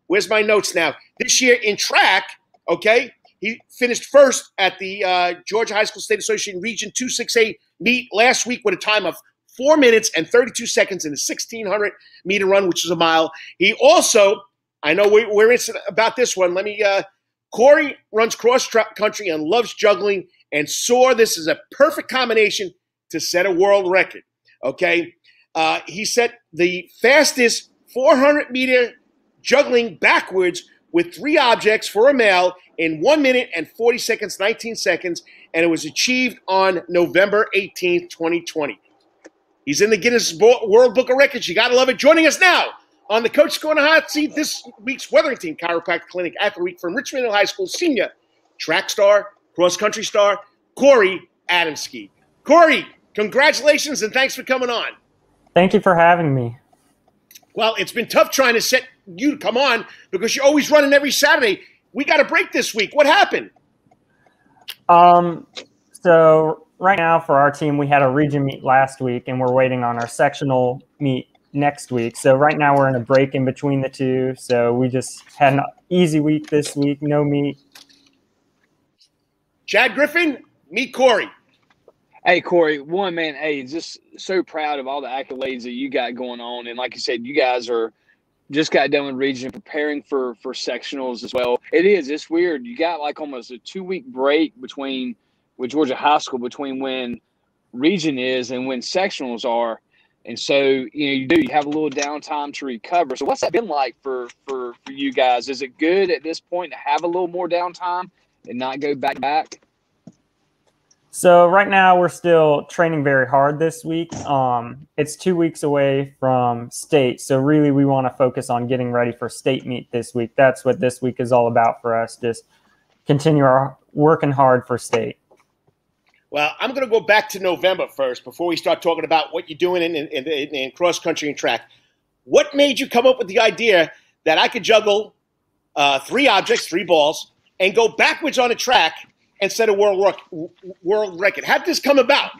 where's my notes now? This year in track, okay, he finished first at the Georgia High School State Association Region 2 6A meet last week with a time of 4 minutes and 32 seconds in the 1,600-meter run, which is a mile. He also, I know we're interested about this one. Corey runs cross-country and loves juggling and saw this as a perfect combination to set a world record, okay? He set the fastest 400-meter juggling backwards with 3 objects for a male in 1 minute and 40 seconds, 19 seconds, and it was achieved on November 18th, 2020. He's in the Guinness World Book of Records. You got to love it. Joining us now on the Coach's Corner Hot Seat, this week's Wetherington Chiropractic Clinic Athlete Week from Richmond High School senior track star, cross-country star, Corey Adamski. Corey, congratulations and thanks for coming on. Thank you for having me. Well, it's been tough trying to set you to come on because you're always running every Saturday. We got a break this week. What happened? So right now for our team, we had a region meet last week, and we're waiting on our sectional meet next week. So right now we're in a break in between the two. So we just had an easy week this week, no meet. Chad Griffin, meet Corey. Hey, Corey, just so proud of all the accolades that you got going on. And like you said, you guys are just got done with region, preparing for sectionals as well. It's weird. You got like almost a 2-week break with Georgia High School between when region is and when sectionals are. And so, you have a little downtime to recover. So what's that been like for you guys? Is it good at this point to have a little more downtime and not go back? So right now we're still training very hard this week. It's 2 weeks away from state. So really we want to focus on getting ready for state meet this week. That's what this week is all about for us. Just continue our working hard for state. Well, I'm going to go back to November first before we start talking about what you're doing in cross country and track. What made you come up with the idea that I could juggle 3 objects, 3 balls, and go backwards on a track and set a world record? How did this come about?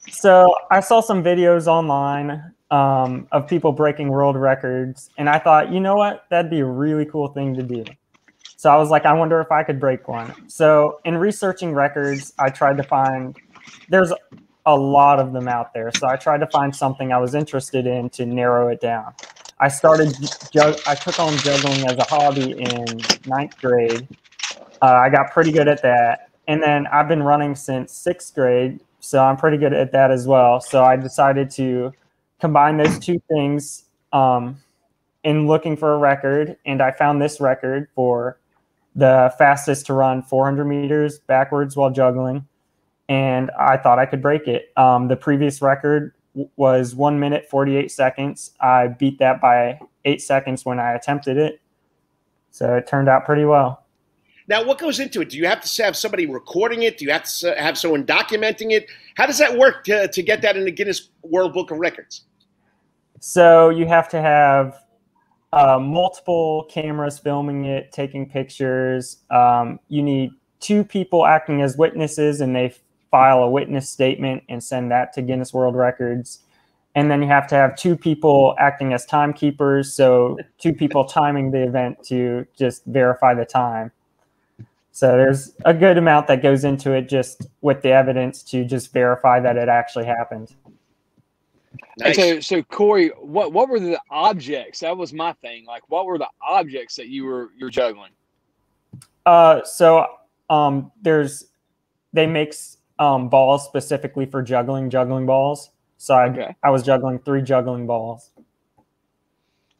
So I saw some videos online of people breaking world records, and I thought, you know what, that'd be a really cool thing to do. So I was like, I wonder if I could break one. So in researching records, I tried to find, there's a lot of them out there. So I tried to find something I was interested in to narrow it down. I took on juggling as a hobby in ninth grade. I got pretty good at that. And then I've been running since sixth grade, so I'm pretty good at that as well. So I decided to combine those two things in looking for a record, and I found this record for the fastest to run 400 meters backwards while juggling, and I thought I could break it. The previous record was 1 minute, 48 seconds. I beat that by 8 seconds when I attempted it, so it turned out pretty well. Now, what goes into it? Do you have to have somebody recording it? Do you have to have someone documenting it? How does that work to get that in the Guinness World Book of Records? So you have to have multiple cameras filming it, taking pictures. You need 2 people acting as witnesses, and they file a witness statement and send that to Guinness World Records. And then you have to have 2 people acting as timekeepers, so 2 people timing the event to just verify the time. So there's a good amount that goes into it just with the evidence to just verify that it actually happened. Nice. So Corey, what were the objects? That was my thing. Like, what were the objects that you were juggling? They make balls specifically for juggling balls. So I was juggling 3 juggling balls.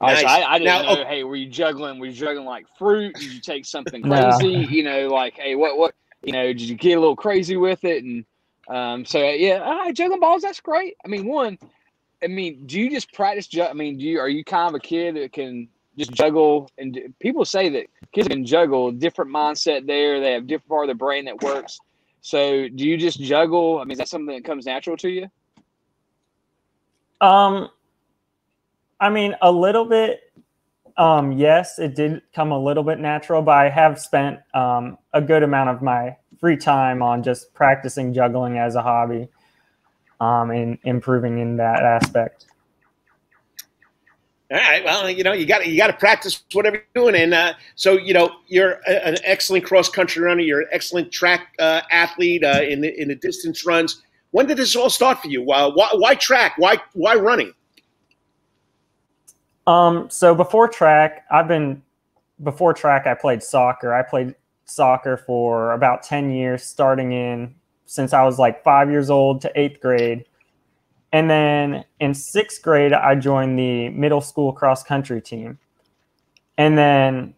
Nice. I didn't know. Oh. Hey, were you juggling like fruit? Did you take something crazy? No. Like, hey, what? Did you get a little crazy with it? And juggling balls. That's great. Do you just practice? Are you kind of a kid that can just juggle? And people say that kids can juggle. Different mindset there. They have different part of the brain that works. So, do you just juggle? Is that something that comes natural to you? A little bit. Yes, it did come a little bit natural, but I have spent a good amount of my free time on just practicing juggling as a hobby, and improving in that aspect. All right. Well, you got to practice whatever you're doing, and so you're an excellent cross country runner. You're an excellent track athlete in the distance runs. When did this all start for you? Why track? Why running? So before track, I played soccer. I played soccer for about 10 years, starting since I was like 5 years old to 8th grade. And then in 6th grade, I joined the middle school cross country team. And then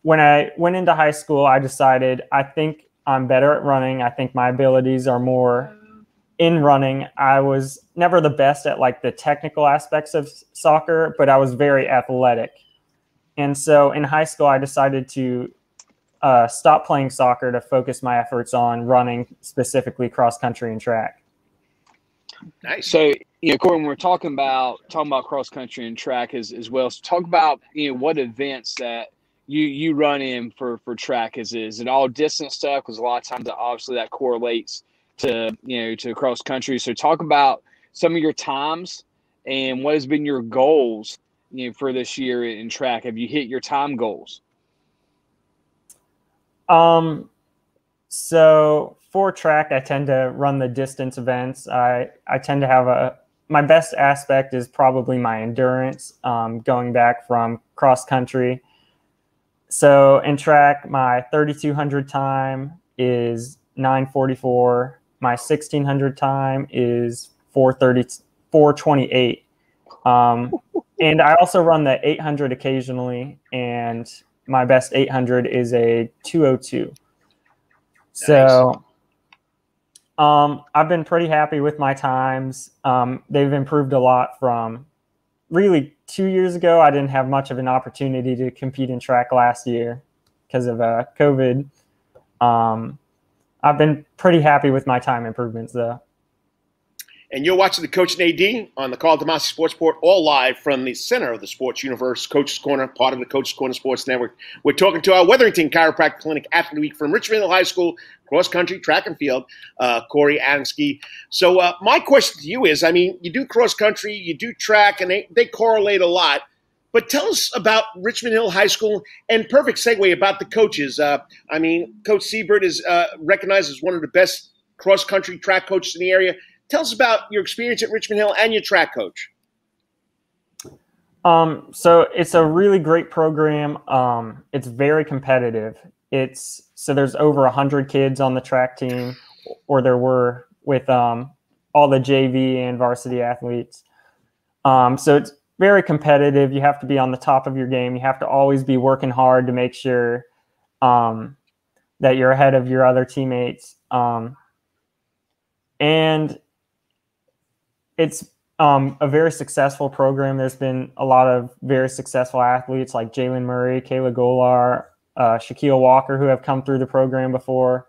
when I went into high school, I decided I think I'm better at running. I think my abilities are more in running. I was never the best at like the technical aspects of soccer, but I was very athletic. And so in high school, I decided to stop playing soccer to focus my efforts on running, specifically cross country and track. Nice. So, Corey, when we're talking about cross country and track as well, so talk about, what events that you run in for track. Is it all distance stuff? Because a lot of times, obviously, that correlates to cross country. So talk about some of your times and what has been your goals, for this year in track. Have you hit your time goals? So for track, I tend to run the distance events. I tend to have my best aspect is probably my endurance, going back from cross country. So in track, my 3,200 time is 9:44. My 1,600 time is 4:28. And I also run the 800 occasionally, and my best 800 is a 2:02. So I've been pretty happy with my times. They've improved a lot from really 2 years ago. I didn't have much of an opportunity to compete in track last year because of COVID. I've been pretty happy with my time improvements, though. And you're watching the Coach and AD on the Karl DeMasi Sports Report, all live from the center of the sports universe, Coach's Corner, part of the Coach's Corner Sports Network. We're talking to our Wetherington Chiropractic Clinic Athlete Week from Richmond High School, cross country, track and field, Corey Adamski. So my question to you is, you do cross country, you do track, and they correlate a lot. But tell us about Richmond Hill High School, and perfect segue about the coaches. Coach Siebert is recognized as one of the best cross-country track coaches in the area. Tell us about your experience at Richmond Hill and your track coach. So it's a really great program. It's very competitive. So there's over 100 kids on the track team, or there were, with all the JV and varsity athletes. So it's very competitive. You have to be on the top of your game. You have to always be working hard to make sure that you're ahead of your other teammates. And it's a very successful program. There's been a lot of very successful athletes like Jalen Murray, Kayla Golar, Shaquille Walker, who have come through the program before.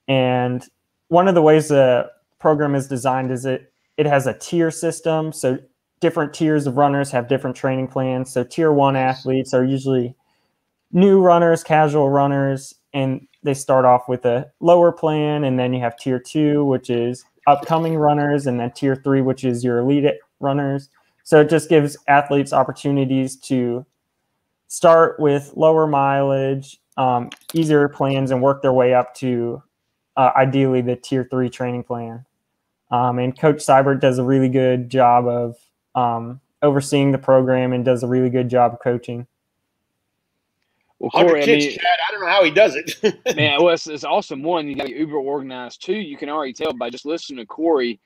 And one of the ways the program is designed is it has a tier system. So different tiers of runners have different training plans. So tier 1 athletes are usually new runners, casual runners, and they start off with a lower plan. And then you have tier 2, which is upcoming runners, and then tier 3, which is your elite runners. So it just gives athletes opportunities to start with lower mileage, easier plans, and work their way up to ideally the tier 3 training plan. And Coach Seibert does a really good job of overseeing the program and does a really good job of coaching. Well, Corey, Chad, I don't know how he does it. Man, well, it's awesome. One, you got to be uber organized. Two, you can already tell by just listening to Corey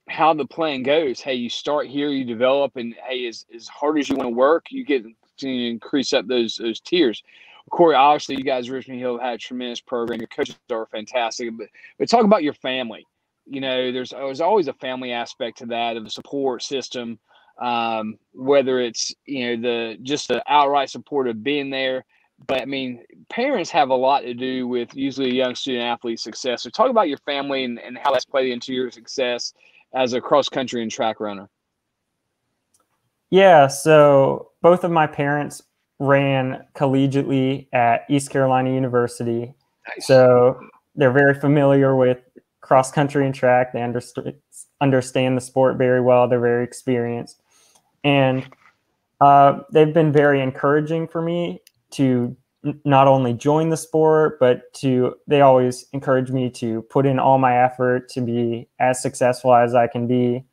how the plan goes. Hey, you start here, you develop, and hey, as hard as you want to work, you get to increase up those tiers. Corey, obviously, you guys at Richmond Hill have had a tremendous program. Your coaches are fantastic. But talk about your family. You know, there's always a family aspect to that, of the support system, whether it's, you know, the outright support of being there. But, I mean, parents have a lot to do with usually a young student athlete's success. So talk about your family and how that's played into your success as a cross-country and track runner. Yeah, so both of my parents ran collegiately at East Carolina University. Nice. So they're very familiar with cross-country and track. They understand the sport very well. They're very experienced. And they've been very encouraging for me to not only join the sport, but they always encourage me to put in all my effort to be as successful as I can be.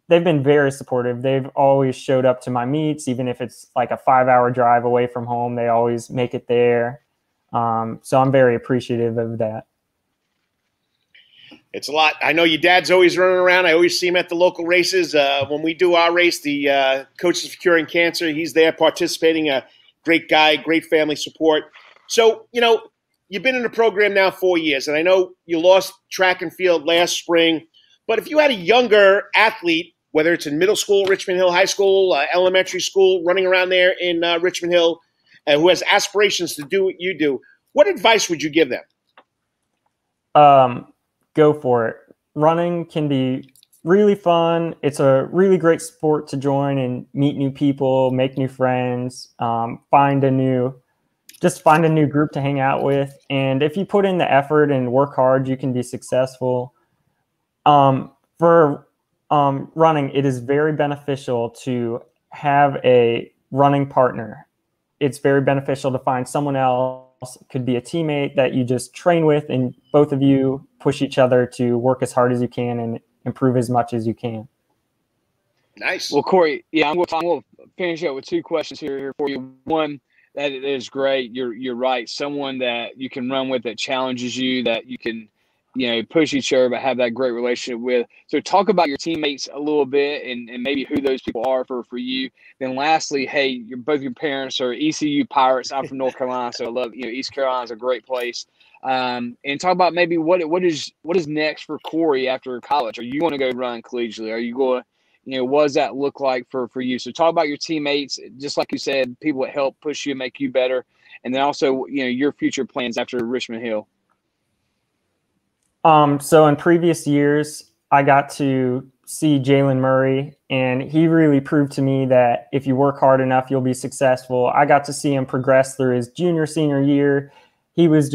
They've been very supportive. They've always showed up to my meets, even if it's like a 5-hour drive away from home, they always make it there. So I'm very appreciative of that. It's a lot. I know your dad's always running around. I always see him at the local races. When we do our race, the Coaches for Curing Cancer, he's there participating. A great guy, great family support. So, you know, you've been in the program now 4 years, and I know you lost track and field last spring. But if you had a younger athlete, whether it's in middle school, Richmond Hill High School, elementary school, running around there in Richmond Hill, who has aspirations to do what you do, what advice would you give them? Go for it. Running can be really fun. It's a really great sport to join and meet new people, make new friends, find a new group to hang out with. And if you put in the effort and work hard, you can be successful. For running, it is very beneficial to have a running partner. It's very beneficial to find someone else. It could be a teammate that you just train with, and both of you push each other to work as hard as you can and improve as much as you can. Nice. Well, Corey, yeah, I'm going to finish up with 2 questions here for you. One, that is great. You're right. Someone that you can run with, that challenges you, that you can, you know, push each other, but have that great relationship with. So talk about your teammates a little bit and maybe who those people are for you. Then lastly, hey, both your parents are ECU Pirates. I'm from North Carolina, so I love, you know, East Carolina is a great place. And talk about maybe what is next for Corey after college. Are you going to go run collegiately? Are you going, you know, what does that look like for you? So talk about your teammates, just like you said, people that help push you, make you better. And then also, you know, your future plans after Richmond Hill. So in previous years, I got to see Jalen Murray, and he really proved to me that if you work hard enough, you'll be successful. I got to see him progress through his senior year. He was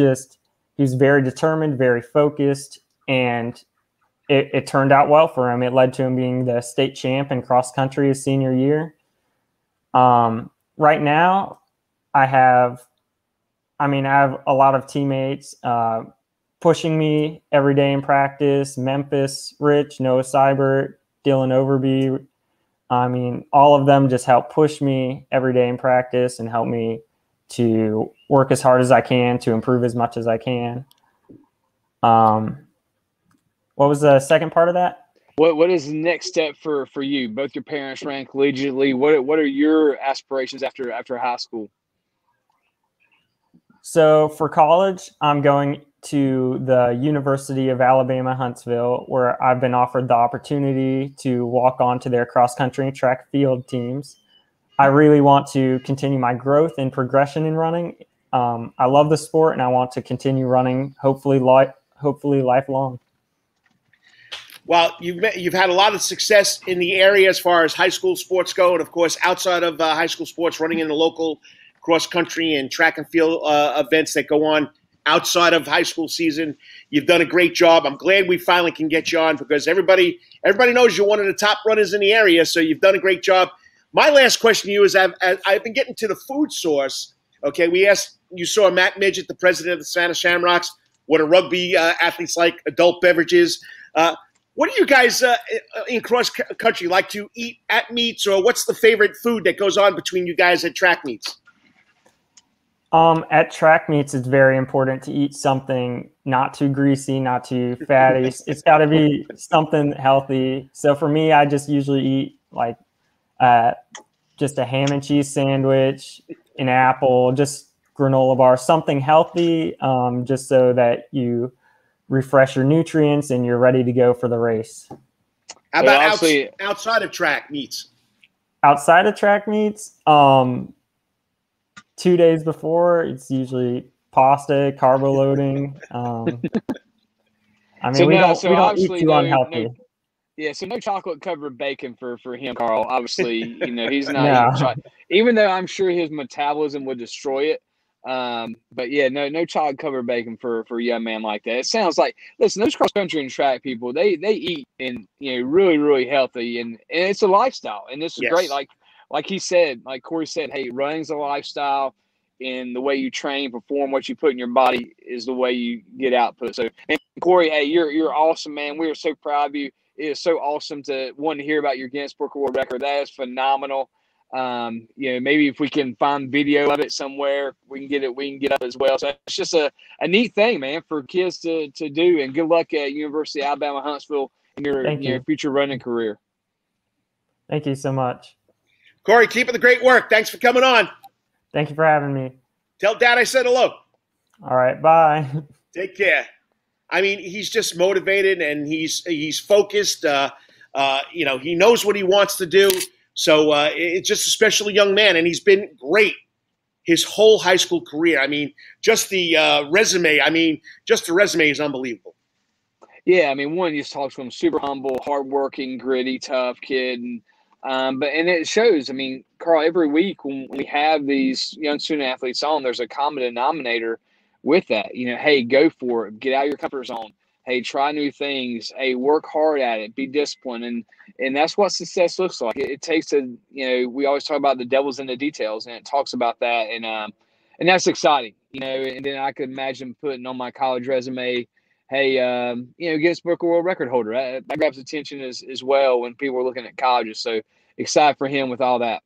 very determined, very focused, and it turned out well for him. It led to him being the state champ in cross country his senior year. Right now, I have a lot of teammates, pushing me every day in practice: Memphis, Rich, Noah Seibert, Dylan Overby, I mean, all of them just help push me every day in practice and help me to work as hard as I can to improve as much as I can. What was the second part of that? What is the next step for you? Both your parents ran collegiately. What are your aspirations after high school? So for college, I'm going to the University of Alabama, Huntsville, where I've been offered the opportunity to walk on to their cross-country and track field teams. I really want to continue my growth and progression in running. I love the sport, and I want to continue running, hopefully lifelong. Well, you've had a lot of success in the area as far as high school sports go, and of course, outside of high school sports, running in the local cross-country and track and field events that go on outside of high school season. You've done a great job. I'm glad we finally can get you on because everybody knows you're one of the top runners in the area, so you've done a great job. My last question to you is I've been getting to the food source. Okay, you saw Matt Midgett, the president of the Savannah Shamrocks, what a rugby athletes like adult beverages. What do you guys in cross-country like to eat at meets, or what's the favorite food that goes on between you guys at track meets? At track meets, it's very important to eat something not too greasy, not too fatty. It's got to be something healthy. So for me, I just usually eat like just a ham and cheese sandwich, an apple, just granola bar, something healthy, just so that you refresh your nutrients and you're ready to go for the race. How about outside of track meets? Outside of track meets, 2 days before, it's usually pasta, carbo loading. I mean, we don't eat too unhealthy. So no chocolate covered bacon for him, Karl. Obviously, he's not eating even though I'm sure his metabolism would destroy it. But yeah, no chocolate covered bacon for a young man like that. It sounds like, listen, those cross country and track people, they eat and really, really healthy, and it's a lifestyle, and this is great. Like he said, like Corey said, hey, running's a lifestyle, and the way you train, perform, what you put in your body is the way you get output. So, and Corey, hey, you're awesome, man. We are so proud of you. It is so awesome to hear about your Guinness Book of World Record. That is phenomenal. Maybe if we can find video of it somewhere, we can get up as well. So it's just a neat thing, man, for kids to do. And good luck at University of Alabama, Huntsville in your future running career. Thank you so much. Corey, keep up the great work. Thanks for coming on. Thank you for having me. Tell Dad I said hello. All right, bye. Take care. I mean, he's just motivated and he's focused. He knows what he wants to do. So it's just a special young man, and he's been great his whole high school career. I mean, just the resume. The resume is unbelievable. Yeah, I mean, one, you just talk to him, super humble, hardworking, gritty, tough kid, and it shows. I mean, Karl, every week when we have these young student athletes on, there's a common denominator with that. Hey, go for it. Get out of your comfort zone. Hey, try new things. Hey, work hard at it. Be disciplined. And that's what success looks like. It takes we always talk about the devil's in the details, and it talks about that. And that's exciting, and then I could imagine putting on my college resume, hey, Guinness Book of World Record holder. That grabs attention as well when people are looking at colleges. So excited for him with all that.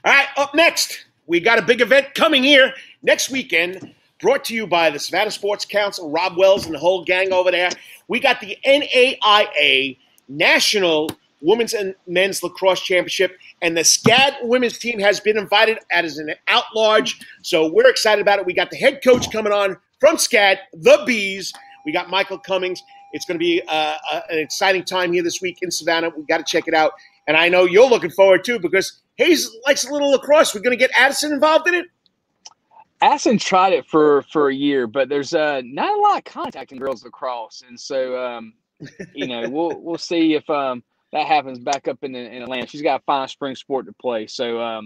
All right, up next, we got a big event coming here next weekend, brought to you by the Savannah Sports Council, Rob Wells and the whole gang over there. We got the NAIA National Women's and Men's Lacrosse Championship, and the SCAD women's team has been invited as an at-large, so we're excited about it. We got the head coach coming on from SCAD, the Bees. We got Michael Cummings. It's going to be an exciting time here this week in Savannah. We got to check it out, and I know you're looking forward too because Hayes likes a little lacrosse. We're going to get Addison involved in it. Addison tried it for a year, but there's not a lot of contact in girls lacrosse, and so we'll see if that happens back up in Atlanta. She's got to find a spring sport to play, so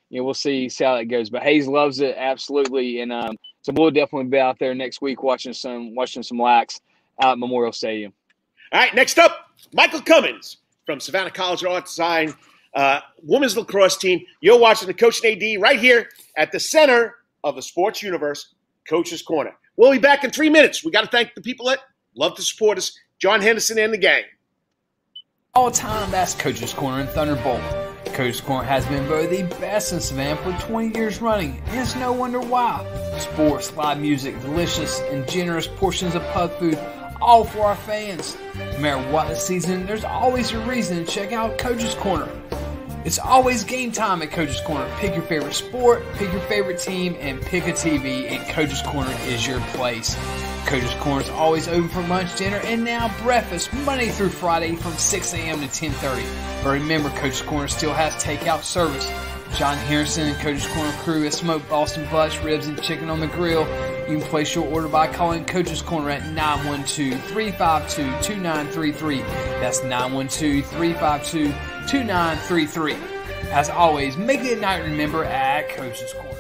we'll see how that goes. But Hayes loves it absolutely, and so we'll definitely be out there next week watching some lax out at Memorial Stadium. All right, next up, Michael Cummings from Savannah College of Art Design, women's lacrosse team. You're watching the Coach and AD right here at the center of the sports universe, Coach's Corner. We'll be back in 3 minutes. We got to thank the people that love to support us, John Henderson and the gang. All time, that's Coach's Corner and Thunderbolt. Coach's Corner has been voted the best in Savannah for 20 years running, and it's no wonder why. Sports, live music, delicious and generous portions of pub food, all for our fans. No matter what the season, there's always a reason to check out Coach's Corner. It's always game time at Coach's Corner. Pick your favorite sport, pick your favorite team, and pick a TV, and Coach's Corner is your place. Coach's Corner is always open for lunch, dinner, and now breakfast, Monday through Friday from 6 a.m. to 10:30. But remember, Coach's Corner still has takeout service. John Harrison and Coach's Corner crew has smoked Boston butts, ribs, and chicken on the grill. You can place your order by calling Coach's Corner at 912-352-2933. That's 912-352-2933. As always, make it a night to remember at Coach's Corner.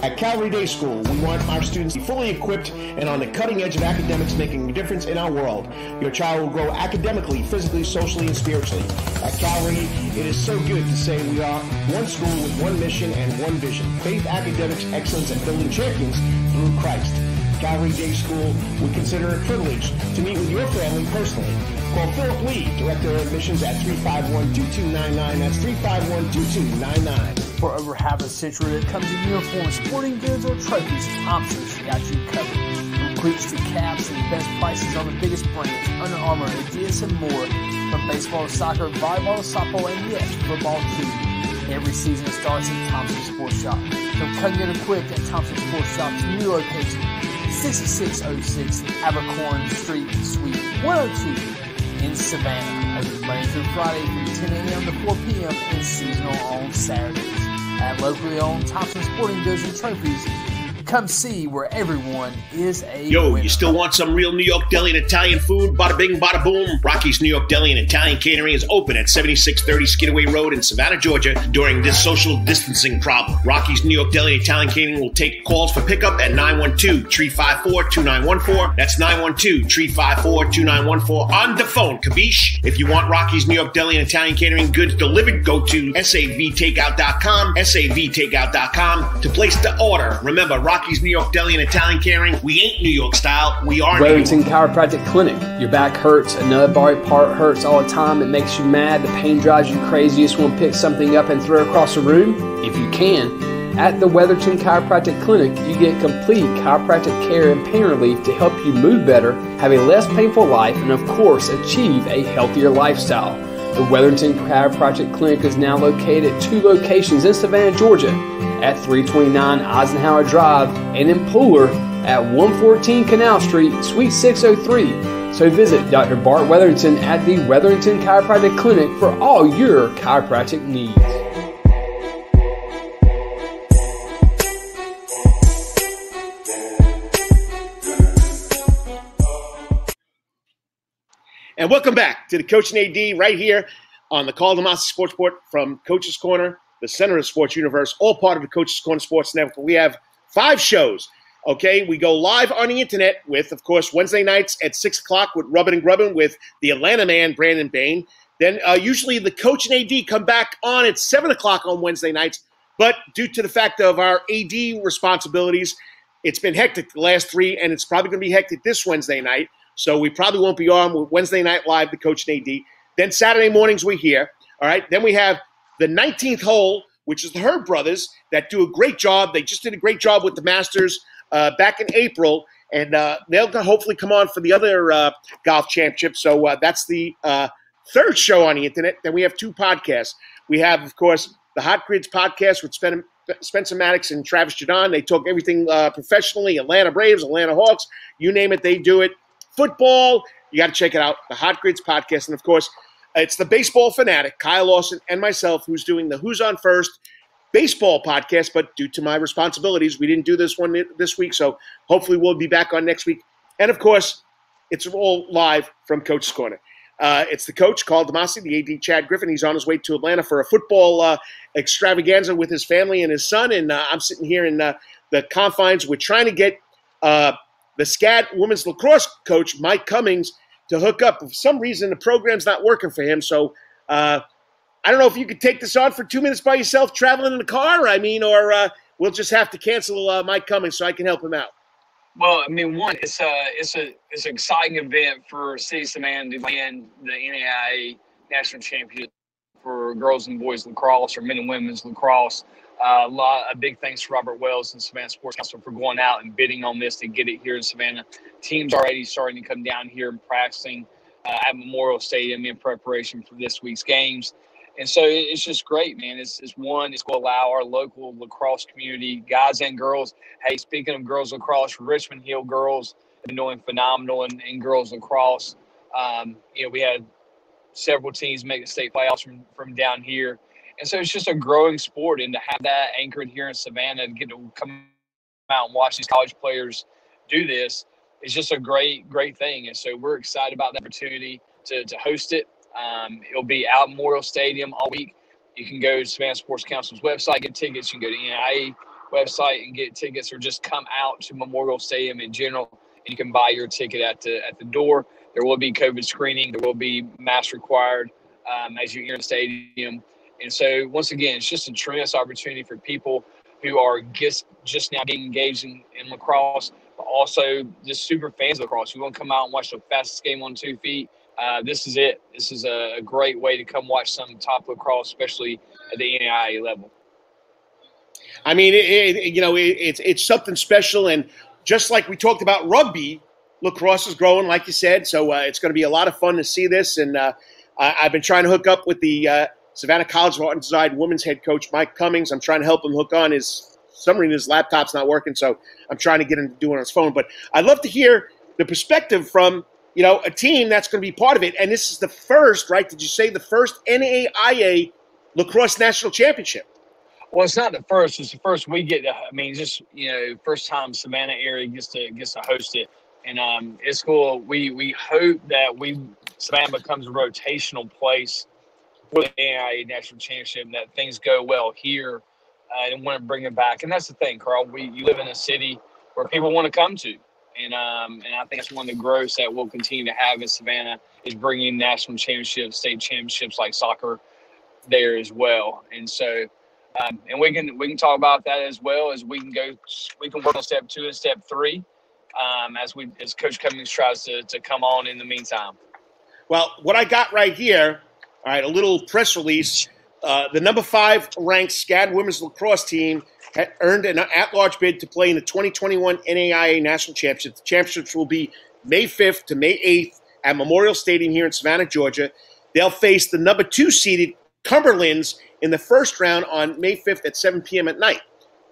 At Calvary Day School, we want our students to be fully equipped and on the cutting edge of academics, making a difference in our world. Your child will grow academically, physically, socially, and spiritually. At Calvary, it is so good to say we are one school with one mission and one vision: faith, academics, excellence, and building champions through Christ. Calvary Day School would consider it a privilege to meet with your family personally. Call Philip Lee, Director of Admissions, at 351-2299. That's 351-2299. For over half a century, it comes in uniforms, sporting goods, or trophies, Thompson's got you covered. From cleats to caps and the best prices on the biggest brands, Under Armour, Adidas, and more. From baseball to soccer, volleyball to softball, and yes, football too. Every season starts at Thompson Sports Shop. So come get equipped at Thompson Sports Shop's new location, 6606 Abercorn Street, Suite 102 in Savannah. Open Monday through Friday from 10 a.m. to 4 p.m. and seasonal on Saturdays. At locally owned Thompson Sporting Goods and Trophies, come see where everyone is a winner. You still want some real New York deli and Italian food? Bada bing, bada boom. Rocky's New York Deli and Italian Catering is open at 7630 Skidaway Road in Savannah, Georgia during this social distancing problem. Rocky's New York Deli and Italian Catering will take calls for pickup at 912-354-2914. That's 912-354-2914 on the phone. Kabish. If you want Rocky's New York Deli and Italian Catering goods delivered, go to savtakeout.com, savtakeout.com to place the order. Remember, Rocky's New York Deli and Italian Catering, we ain't New York style, we are Wetherington New York. Chiropractic Clinic. Your back hurts, another body part hurts all the time, it makes you mad, the pain drives you crazy, you just want to pick something up and throw it across the room? If you can. At the Wetherington Chiropractic Clinic, you get complete chiropractic care and pain relief to help you move better, have a less painful life, and of course, achieve a healthier lifestyle. The Wetherington Chiropractic Clinic is now located at 2 locations in Savannah, Georgia, at 329 Eisenhower Drive and in Pooler at 114 Canal Street, Suite 603. So visit Dr. Bart Wetherington at the Wetherington Chiropractic Clinic for all your chiropractic needs. And welcome back to the Coach and AD right here on the Karl DeMasi Sports Report from Coach's Corner, the center of the sports universe, all part of the Coach's Corner Sports Network. We have 5 shows, okay? We go live on the internet with, of course, Wednesday nights at 6 o'clock with Rubbin' and Grubbin' with the Atlanta man, Brandon Bain. Then usually the Coach and AD come back on at 7 o'clock on Wednesday nights. But due to the fact of our AD responsibilities, it's been hectic the last 3, and it's probably going to be hectic this Wednesday night. So we probably won't be on with Wednesday Night Live, the Coach and AD. Then Saturday mornings we're here. All right. Then we have the 19th hole, which is the Herb brothers that do a great job. They just did a great job with the Masters back in April, and they'll hopefully come on for the other golf championship. So that's the 3rd show on the internet. Then we have 2 podcasts. We have, of course, the Hot Grids podcast with Spencer Maddox and Travis Jadon. They talk everything professionally, Atlanta Braves, Atlanta Hawks, you name it, they do it. Football, you got to check it out, the Hot Grids podcast. And, of course, it's the baseball fanatic, Kyle Lawson, and myself, who's doing the Who's On First baseball podcast. But due to my responsibilities, we didn't do this one this week. So hopefully we'll be back on next week. And, of course, it's all live from Coach's Corner. It's the coach, Karl DeMasi, the AD, Chad Griffin. He's on his way to Atlanta for a football extravaganza with his family and his son. And I'm sitting here in the confines. We're trying to get the SCAD women's lacrosse coach, Mike Cummings, to hook up. For some reason, the program's not working for him. So I don't know if you could take this on for 2 minutes by yourself traveling in the car, or we'll just have to cancel Mike Cummings so I can help him out. Well, I mean, one, it's an exciting event for City of Savannah to win the NAIA National Championship for girls and boys lacrosse, or men and women's lacrosse. A big thanks to Robert Wells and Savannah Sports Council for going out and bidding on this to get it here in Savannah. Teams already starting to come down here and practicing at Memorial Stadium in preparation for this week's games. And so it's just great, man. It's going to allow our local lacrosse community, guys and girls. Hey, speaking of girls lacrosse, Richmond Hill girls have been doing phenomenal in girls lacrosse. We had several teams make the state playoffs from down here. And so it's just a growing sport, and to have that anchored here in Savannah and get to come out and watch these college players do this is just a great, great thing. And so we're excited about the opportunity to host it. It'll be out Memorial Stadium all week. You can go to Savannah Sports Council's website, get tickets. You can go to the NAIA website and get tickets, or just come out to Memorial Stadium in general, and you can buy your ticket at the door. There will be COVID screening. There will be masks required as you enter the stadium. And so, once again, it's just a tremendous opportunity for people who are just now getting engaged in lacrosse, but also just super fans of lacrosse. You want to come out and watch the fastest game on 2 feet. This is it. This is a great way to come watch some top lacrosse, especially at the NAIA level. I mean, it's something special, and just like we talked about rugby, lacrosse is growing, like you said. So it's going to be a lot of fun to see this. And I've been trying to hook up with the Savannah College of Art and Design women's head coach Mike Cummings. I'm trying to help him hook on some reason his laptop's not working, so I'm trying to get him to do it on his phone. But I'd love to hear the perspective from a team that's going to be part of it. And this is the first, right? Did you say the first NAIA Lacrosse National Championship? Well, it's not the first. It's the first we get to. I mean, just first time Savannah area gets to host it, and it's cool. We hope that Savannah becomes a rotational place for the NAIA National Championship, and that things go well here, and want to bring it back. And that's the thing, Carl. You live in a city where people want to come to. And I think that's one of the growths that we'll continue to have in Savannah is bringing national championships, state championships like soccer there as well. And so, and we can talk about that as well as we can work on step 2 and step 3 as Coach Cummings tries to come on in the meantime. Well, what I got right here, all right, a little press release. The number 5 ranked SCAD women's lacrosse team had earned an at-large bid to play in the 2021 NAIA National Championship. The championships will be May 5th to May 8th at Memorial Stadium here in Savannah, Georgia. They'll face the number 2 seeded Cumberlands in the first round on May 5th at 7 p.m. at night.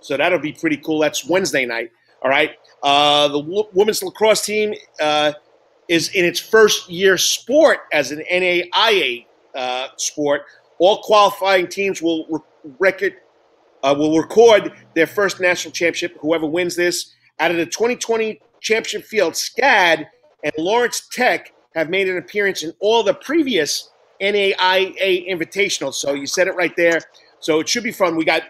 So that'll be pretty cool. That's Wednesday night. All right. The women's lacrosse team is in its first year sport as an NAIA sport. All qualifying teams will record their first national championship. Whoever wins this, out of the 2020 championship field, SCAD and Lawrence Tech have made an appearance in all the previous NAIA invitationals. So you said it right there. So it should be fun. We got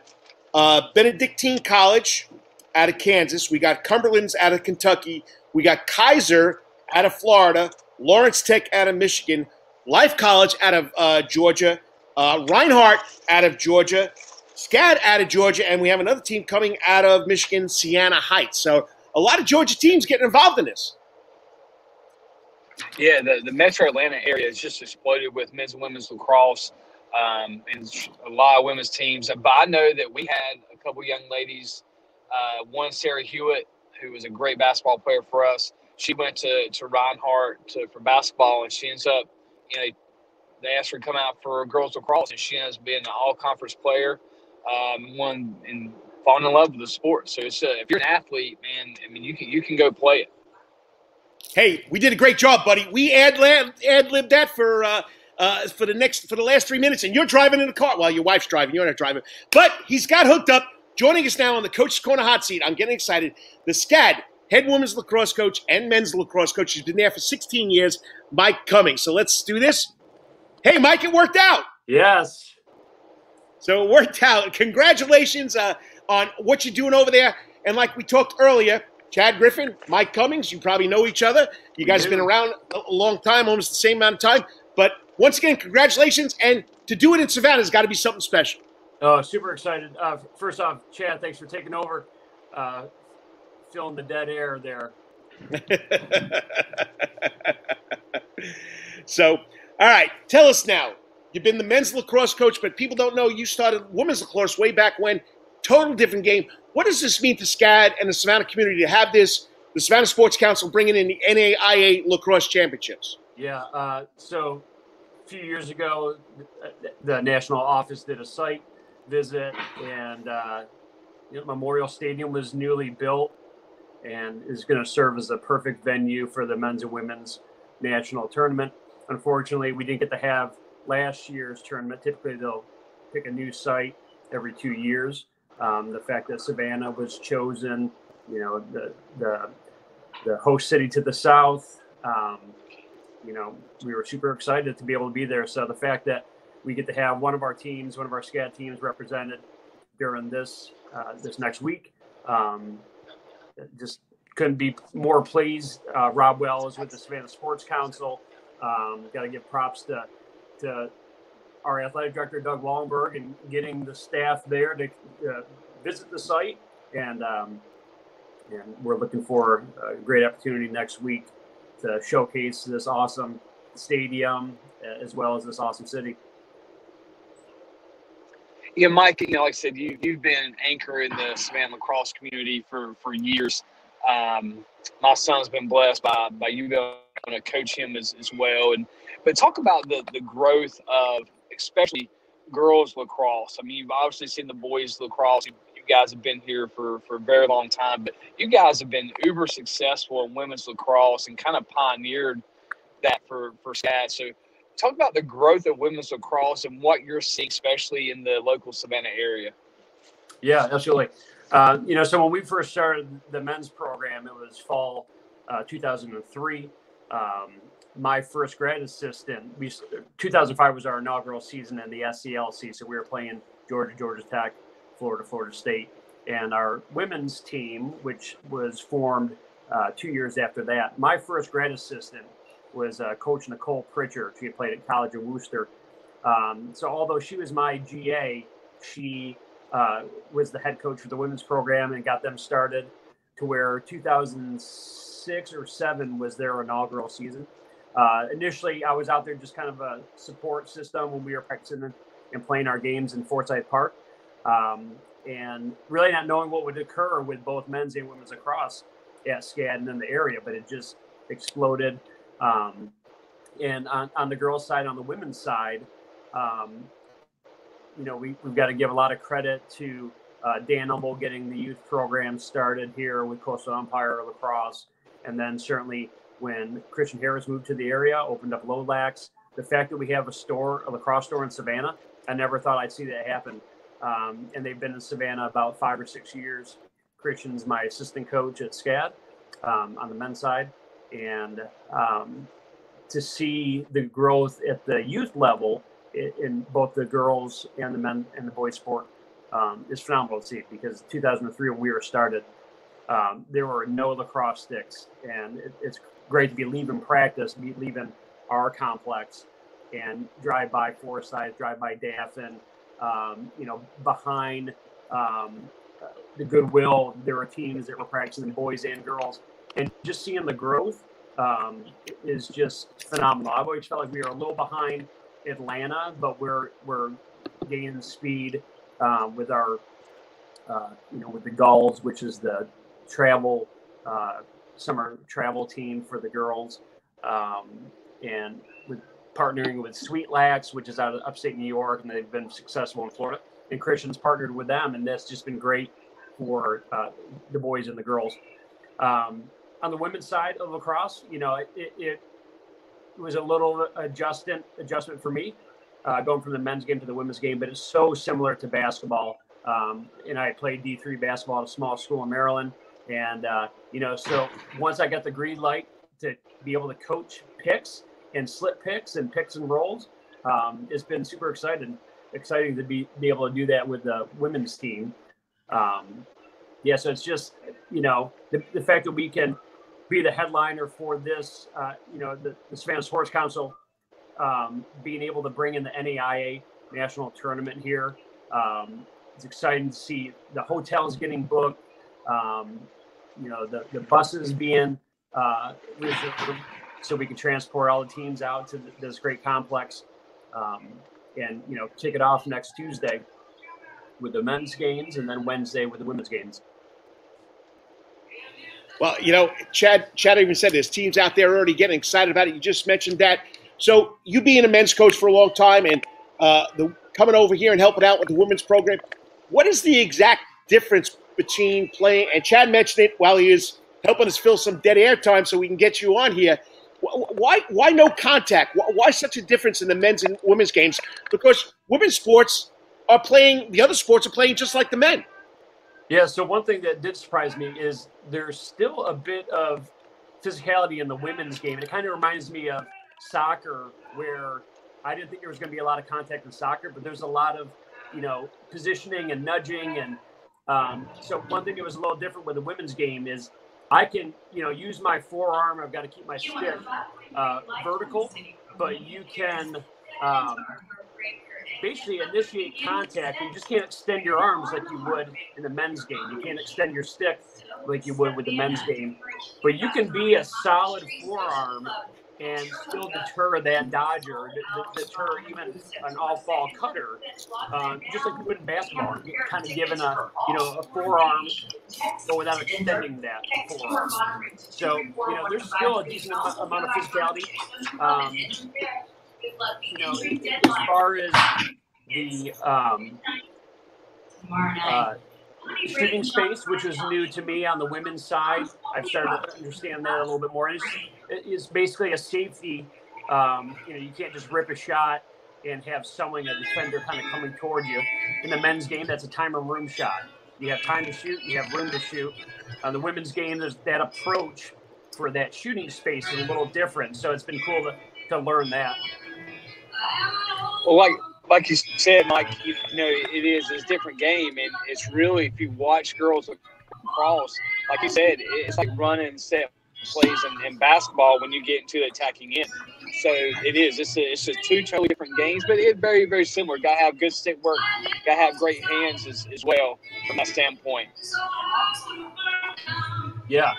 Benedictine College out of Kansas. We got Cumberlands out of Kentucky. We got Kaiser out of Florida. Lawrence Tech out of Michigan. Life College out of Georgia. Reinhardt out of Georgia. SCAD out of Georgia. And we have another team coming out of Michigan, Siena Heights. So a lot of Georgia teams getting involved in this. Yeah, the Metro Atlanta area has just exploded with men's and women's lacrosse, and a lot of women's teams. But I know that we had a couple young ladies, one Sarah Hewitt, who was a great basketball player for us. She went to Reinhardt for basketball, and she ends up, they asked her to come out for girls lacrosse, and she ends up being an all-conference player, falling in love with the sport. So it's if you're an athlete, man, I mean, you can go play it. Hey, we did a great job, buddy. We ad-libbed that for the last 3 minutes, and you're driving in the car. Well, your wife's driving. You're not driving. But he's got hooked up. Joining us now on the Coach's Corner hot seat. I'm getting excited. The SCAD head women's lacrosse coach and men's lacrosse coach. He's been there for 16 years, Mike Cummings. So let's do this. Hey, Mike, it worked out. Yes. So it worked out. Congratulations on what you're doing over there. And like we talked earlier, Chad Griffin, Mike Cummings, you probably know each other. You guys have been around a long time, almost the same amount of time. But once again, congratulations. And to do it in Savannah has got to be something special. Oh, super excited. First off, Chad, thanks for taking over. filling the dead air there. So, all right, tell us now. You've been the men's lacrosse coach, but people don't know you started women's lacrosse way back when. Total different game. What does this mean to SCAD and the Savannah community to have this, the Savannah Sports Council bringing in the NAIA Lacrosse Championships? Yeah, so a few years ago, the national office did a site visit, and Memorial Stadium was newly built and is going to serve as a perfect venue for the men's and women's national tournament. Unfortunately, we didn't get to have last year's tournament. Typically, they'll pick a new site every 2 years. The fact that Savannah was chosen, the host city to the south, we were super excited to be able to be there. So the fact that we get to have one of our SCAD teams represented during this next week, just couldn't be more pleased. Rob Wells with the Savannah Sports Council. Got to give props to our athletic director, Doug Wallenberg, and getting the staff there to visit the site. And we're looking for a great opportunity next week to showcase this awesome stadium as well as this awesome city. Yeah, Mike, like I said, you've been an anchor in the Savannah lacrosse community for years. My son's been blessed by you being able to coach him as well. But talk about the growth of especially girls lacrosse. I mean, you've obviously seen the boys lacrosse. You guys have been here for a very long time, but you guys have been uber successful in women's lacrosse and kind of pioneered that for SCAD. So talk about the growth of women's lacrosse and what you're seeing, especially in the local Savannah area. Yeah, absolutely. So when we first started the men's program, it was fall 2003. My first grad assistant, 2005 was our inaugural season in the SCLC. So we were playing Georgia Tech, Florida State. And our women's team, which was formed 2 years after that, my first grad assistant was Coach Nicole Pritchard. She had played at College of Worcester. So although she was my GA, she was the head coach for the women's program and got them started to where 2006 or 7 was their inaugural season. Initially, I was out there just kind of a support system when we were practicing and playing our games in Forsyth Park. And really not knowing what would occur with both men's and women's lacrosse at SCAD and in the area, but it just exploded. And on the girls' side, on the women's side, we've got to give a lot of credit to Dan Humble getting the youth program started here with Coastal Empire Lacrosse. And then certainly when Christian Harris moved to the area, opened up Lowlax, the fact that we have a lacrosse store in Savannah, I never thought I'd see that happen. And they've been in Savannah about 5 or 6 years. Christian's my assistant coach at SCAD on the men's side. And to see the growth at the youth level in both the girls and the men and the boys sport is phenomenal to see, because 2003 when we were started, there were no lacrosse sticks, and it's great to be leaving practice, leaving our complex and drive by Forsyth, drive by Daffin, behind the Goodwill, there were teams that were practicing, boys and girls, and just seeing the growth is just phenomenal. I've always felt like we were a little behind Atlanta, but we're gaining speed with our with the Gulls, which is the travel summer travel team for the girls, and with partnering with Sweet Lax, which is out of upstate New York, and they've been successful in Florida. And Christian's partnered with them, and that's just been great for the boys and the girls. On the women's side of lacrosse, it was a little adjustment for me going from the men's game to the women's game, but it's so similar to basketball. And I played D3 basketball at a small school in Maryland. And, so once I got the green light to be able to coach picks and slip picks and picks and rolls, it's been super exciting to be able to do that with the women's team. So it's just, the fact that we can be the headliner for this, the Savannah Sports Council, being able to bring in the NAIA national tournament here. It's exciting to see the hotels getting booked. the buses being reserved so we can transport all the teams out to this great complex, and kick it off next Tuesday with the men's games, and then Wednesday with the women's games. Well, Chad even said there's teams out there already getting excited about it. You just mentioned that. So you being a men's coach for a long time and coming over here and helping out with the women's program, what is the exact difference between playing, and Chad mentioned it while he was helping us fill some dead air time so we can get you on here. Why no contact? Why such a difference in the men's and women's games? Because women's sports are playing, the other sports are playing just like the men. Yeah, so one thing that did surprise me is there's still a bit of physicality in the women's game. And it kind of reminds me of soccer, where I didn't think there was going to be a lot of contact in soccer, but there's a lot of, positioning and nudging. And so one thing that was a little different with the women's game is I can, use my forearm. I've got to keep my stick vertical, but you can basically initiate contact. You just can't extend your arms like you would in the men's game. You can't extend your stick like you would with the men's game. But you can be a solid forearm and still deter that dodger, deter even an all-fall cutter, just like you would in basketball. You're kind of given a forearm, but without extending that forearm. So, there's still a decent amount of physicality. As far as the shooting space, which was new to me on the women's side, I've started to understand that a little bit more. It's basically a safety. You can't just rip a shot and have a defender kind of coming toward you. In the men's game, that's a time and room shot. You have time to shoot, you have room to shoot. On the women's game, there's that approach for that shooting space is a little different. So it's been cool to learn that. Well, like you said, Mike, it's a different game, and it's really, if you watch girls lacrosse, like you said, it's like running set plays in basketball when you get into the attacking end. So it is. It's just two totally different games, but it's very, very similar. Got to have good stick work. Got to have great hands as well from that standpoint. Yeah.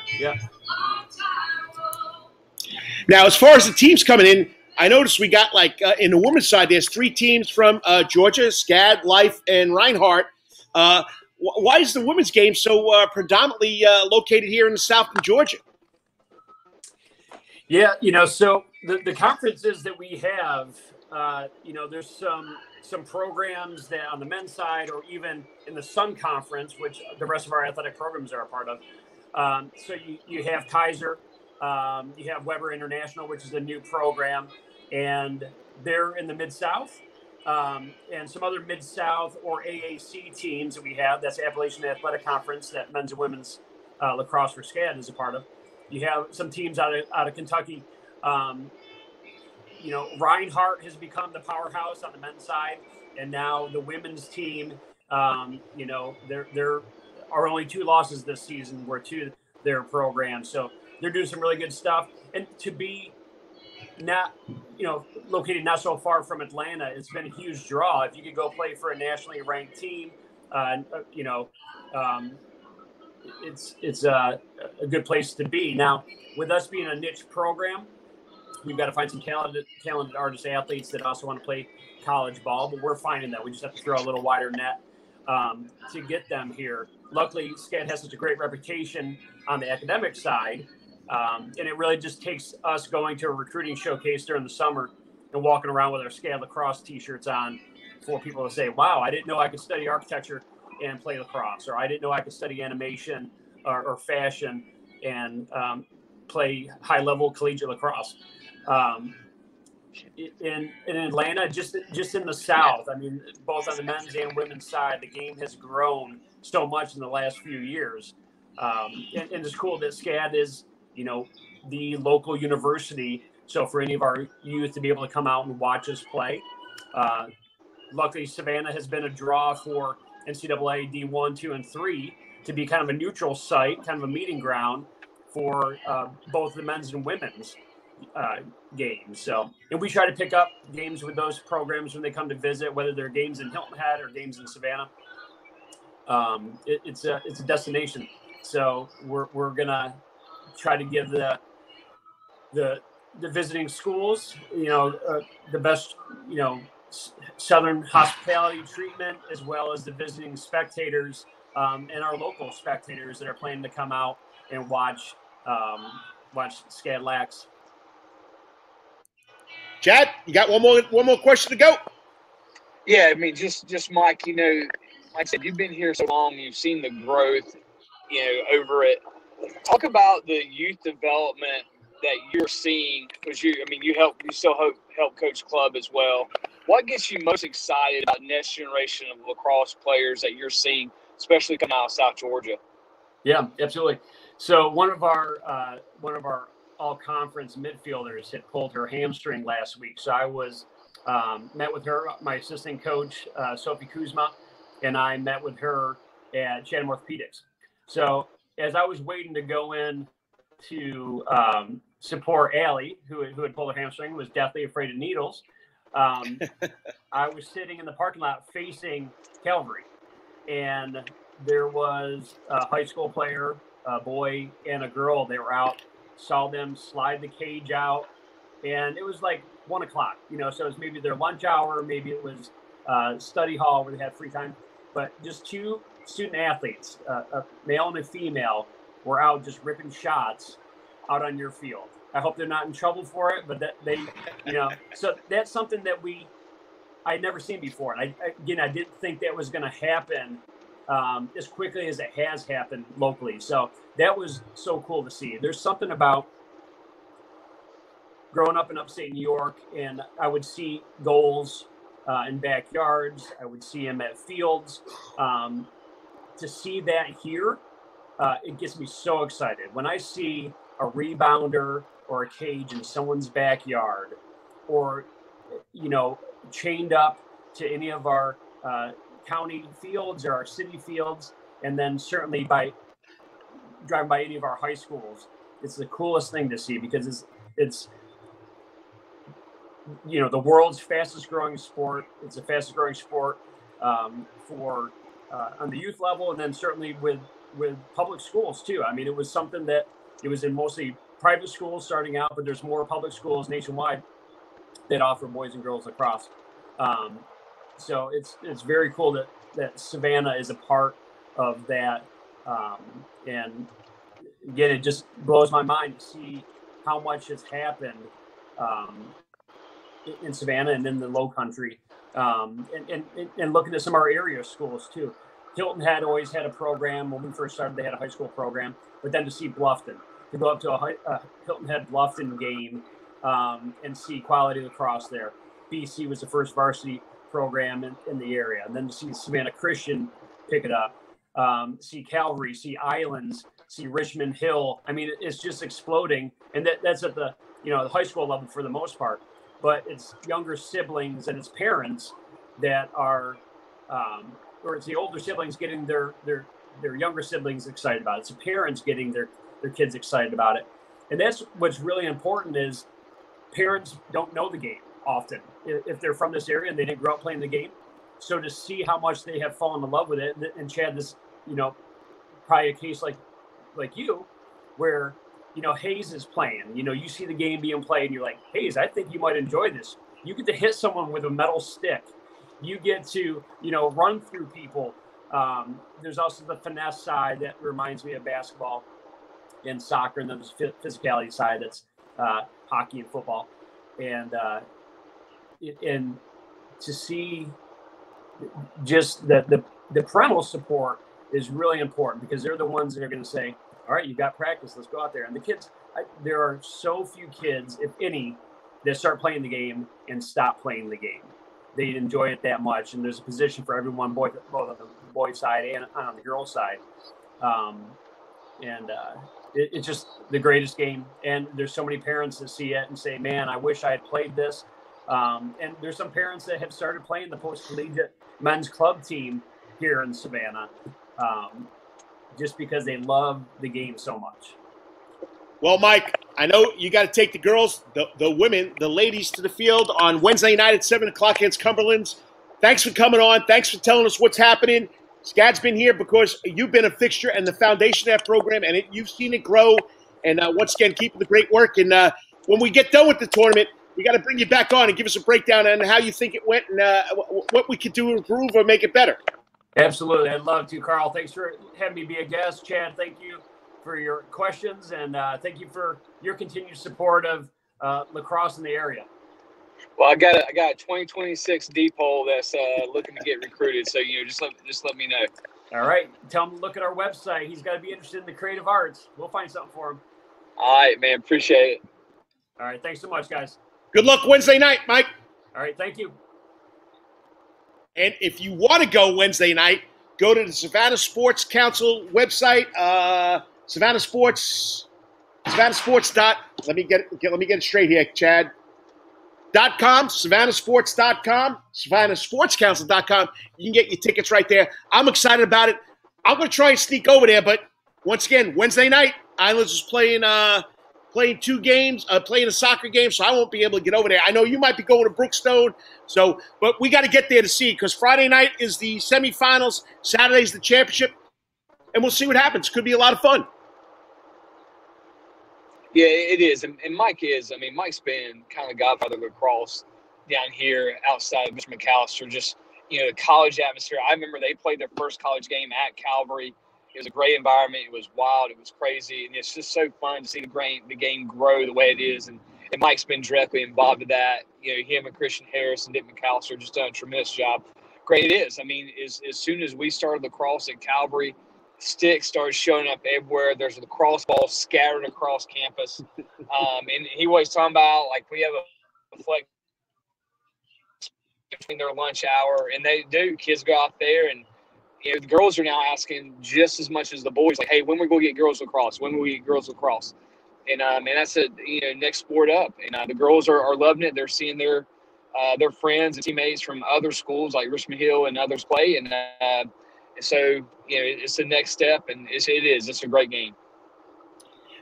Now, as far as the teams coming in, I noticed we got in the women's side, there's 3 teams from Georgia, SCAD, Life, and Reinhardt. Why is the women's game so predominantly located here in the South in Georgia? Yeah, so the conferences that we have, there's some programs that on the men's side, or even in the Sun Conference, which the rest of our athletic programs are a part of. So you have Kaiser, you have Weber International, which is a new program, and they're in the Mid-South, and some other Mid-South or AAC teams that we have. That's Appalachian Athletic Conference that men's and women's lacrosse for SCAD is a part of. You have some teams out of Kentucky. Reinhardt has become the powerhouse on the men's side, and now the women's team. There are only 2 losses this season were to their program, so they're doing some really good stuff. And to be located not so far from Atlanta, it's been a huge draw. If you could go play for a nationally ranked team, it's a good place to be. Now, with us being a niche program, we've got to find some talented artist athletes that also want to play college ball, but we're finding that. We just have to throw a little wider net to get them here. Luckily, SCAD has such a great reputation on the academic side, and it really just takes us going to a recruiting showcase during the summer and walking around with our SCAD lacrosse T-shirts on for people to say, wow, I didn't know I could study architecture and play lacrosse, or I didn't know I could study animation or fashion and play high-level collegiate lacrosse. In Atlanta, just in the South, I mean, both on the men's and women's side, the game has grown so much in the last few years. And it's cool that SCAD is, the local university. So for any of our youth to be able to come out and watch us play. Luckily, Savannah has been a draw for NCAA D1, 2, and 3 to be kind of a neutral site, kind of a meeting ground for both the men's and women's games. So, and we try to pick up games with those programs when they come to visit, whether they're games in Hilton Head or games in Savannah. It's a destination So we're gonna try to give the visiting schools, the best, Southern hospitality treatment, as well as the visiting spectators and our local spectators that are planning to come out and watch SCAD Lax. Chad, you got one more question to go? Yeah, I mean, just Mike, like I said, you've been here so long, you've seen the growth, over it. Talk about the youth development that you're seeing, because you still help coach club as well. What gets you most excited about next generation of lacrosse players that you're seeing, especially coming out of South Georgia? Yeah, absolutely. So one of our all-conference midfielders had pulled her hamstring last week. So I was met with her, my assistant coach, Sophie Kuzma, and I met with her at Chatham Orthopedics. So as I was waiting to go in to support Allie, who had pulled her hamstring, was deathly afraid of needles, I was sitting in the parking lot facing Calvary, and there was a high school player, a boy and a girl. They were out, saw them slide the cage out, and it was like 1 o'clock, so it was maybe their lunch hour, maybe it was study hall where they had free time, but just two student athletes, a male and a female, were out just ripping shots out on your field. I hope they're not in trouble for it, but that they, so that's something that I'd never seen before. And I didn't think that was going to happen as quickly as it has happened locally. So that was so cool to see. There's something about growing up in upstate New York, and I would see goals in backyards. I would see them at fields. To see that here, it gets me so excited. When I see a rebounder or a cage in someone's backyard, or, chained up to any of our county fields or our city fields, and then certainly by driving by any of our high schools, it's the coolest thing to see, because it's the world's fastest growing sport. It's the fastest growing sport for on the youth level, and then certainly with public schools too. I mean, it was something that it was in mostly private schools starting out, but there's more public schools nationwide that offer boys and girls lacrosse. So it's very cool that Savannah is a part of that. And again, it just blows my mind to see how much has happened in Savannah and in the Low Country. And looking at some of our area schools too. Hilton had always had a program. When we first started, they had a high school program. But then to see Bluffton, to go up to a Hilton Head Bluffton game and see quality lacrosse there. BC was the first varsity program in the area. And then to see Savannah Christian pick it up, see Calvary, see Islands, see Richmond Hill. I mean, it's just exploding. And that's at the high school level for the most part. But it's younger siblings and it's parents that are, or it's the older siblings getting their younger siblings excited about it. It's the parents getting their kids excited about it. And that's what's really important, is parents don't know the game often if they're from this area and they didn't grow up playing the game. So to see how much they have fallen in love with it, and Chad, this, probably a case like you, where, Hayes is playing, you see the game being played and you're like, Hayes, I think you might enjoy this. You get to hit someone with a metal stick. You get to, run through people. There's also the finesse side that reminds me of basketball and soccer, and then there's physicality side that's hockey and football. And to see just the parental support is really important, because they're the ones that are going to say, all right, you got practice, let's go out there. And the kids, there are so few kids, if any, that start playing the game and stop playing the game. They enjoy it that much, and there's a position for everyone, both on the boys' side and on the girls' side. It's just the greatest game. And there's so many parents that see it and say, man, I wish I had played this. And there's some parents that have started playing the post-collegiate men's club team here in Savannah, just because they love the game so much. Well, Mike, I know you got to take the girls, the women, the ladies to the field on Wednesday night at 7 o'clock against Cumberland's. Thanks for coming on. Thanks for telling us what's happening. SCAD's been here because you've been a fixture and the foundation of that program, and you've seen it grow. And once again, keep the great work. And when we get done with the tournament, we got to bring you back on and give us a breakdown on how you think it went and what we could do to improve or make it better. Absolutely. I'd love to, Karl. Thanks for having me be a guest. Chad, thank you for your questions, and thank you for your continued support of lacrosse in the area. Well, I got a 2026 D-pole that's looking to get recruited. So, just let me know. All right. Tell him to look at our website. He's got to be interested in the creative arts. We'll find something for him. All right, man. Appreciate it. All right. Thanks so much, guys. Good luck Wednesday night, Mike. All right. Thank you. And if you want to go Wednesday night, go to the Savannah Sports Council website, Savannah Sports. Let me get it straight here, Chad. .com, SavannahSports.com, SavannahSportsCouncil.com. You can get your tickets right there. I'm excited about it. I'm going to try and sneak over there, but once again, Wednesday night, Islanders is playing 2 games, playing a soccer game, so I won't be able to get over there. I know you might be going to Brookstone, but we got to get there to see, because Friday night is the semifinals, Saturday's the championship, and we'll see what happens. Could be a lot of fun. Yeah, it is. And Mike is. I mean, Mike's been kind of godfather of lacrosse down here outside of Mr. McAllister. Just, the college atmosphere. I remember they played their first college game at Calvary. It was a great environment. It was wild. It was crazy. And it's just so fun to see the game grow the way it is. And Mike's been directly involved with that. Him and Christian Harris and Dick McAllister just done a tremendous job. Great it is. I mean, as soon as we started lacrosse at Calvary, sticks started showing up everywhere. There's lacrosse balls scattered across campus. And he was talking about, like, we have a flex between their lunch hour, and they do. Kids go out there, and the girls are now asking just as much as the boys, like, hey, when we go get girls lacrosse? When will we get girls lacrosse? And that's a next sport up. And the girls are loving it. They're seeing their friends and teammates from other schools like Richmond Hill and others play, and so, it's the next step, and it is. It's a great game.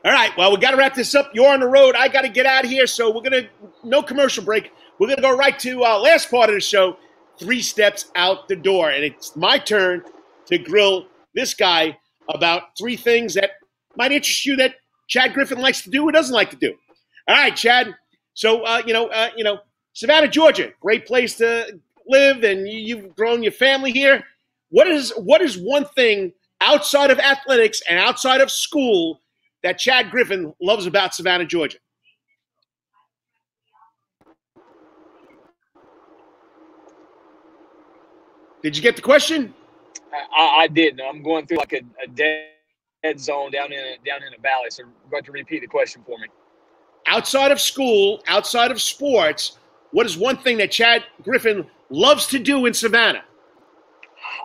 All right. Well, we got to wrap this up. You're on the road. I got to get out of here, so we're going to – no commercial break. We're going to go right to last part of the show, 3 steps out the door. And it's my turn to grill this guy about 3 things that might interest you that Chad Griffin likes to do or doesn't like to do. All right, Chad. So, Savannah, Georgia, great place to live, and you've grown your family here. What is one thing outside of athletics and outside of school that Chad Griffin loves about Savannah, Georgia? Did you get the question? I did. I'm going through like a dead zone down in a valley. So you're going to repeat the question for me. Outside of school, outside of sports, what is one thing that Chad Griffin loves to do in Savannah?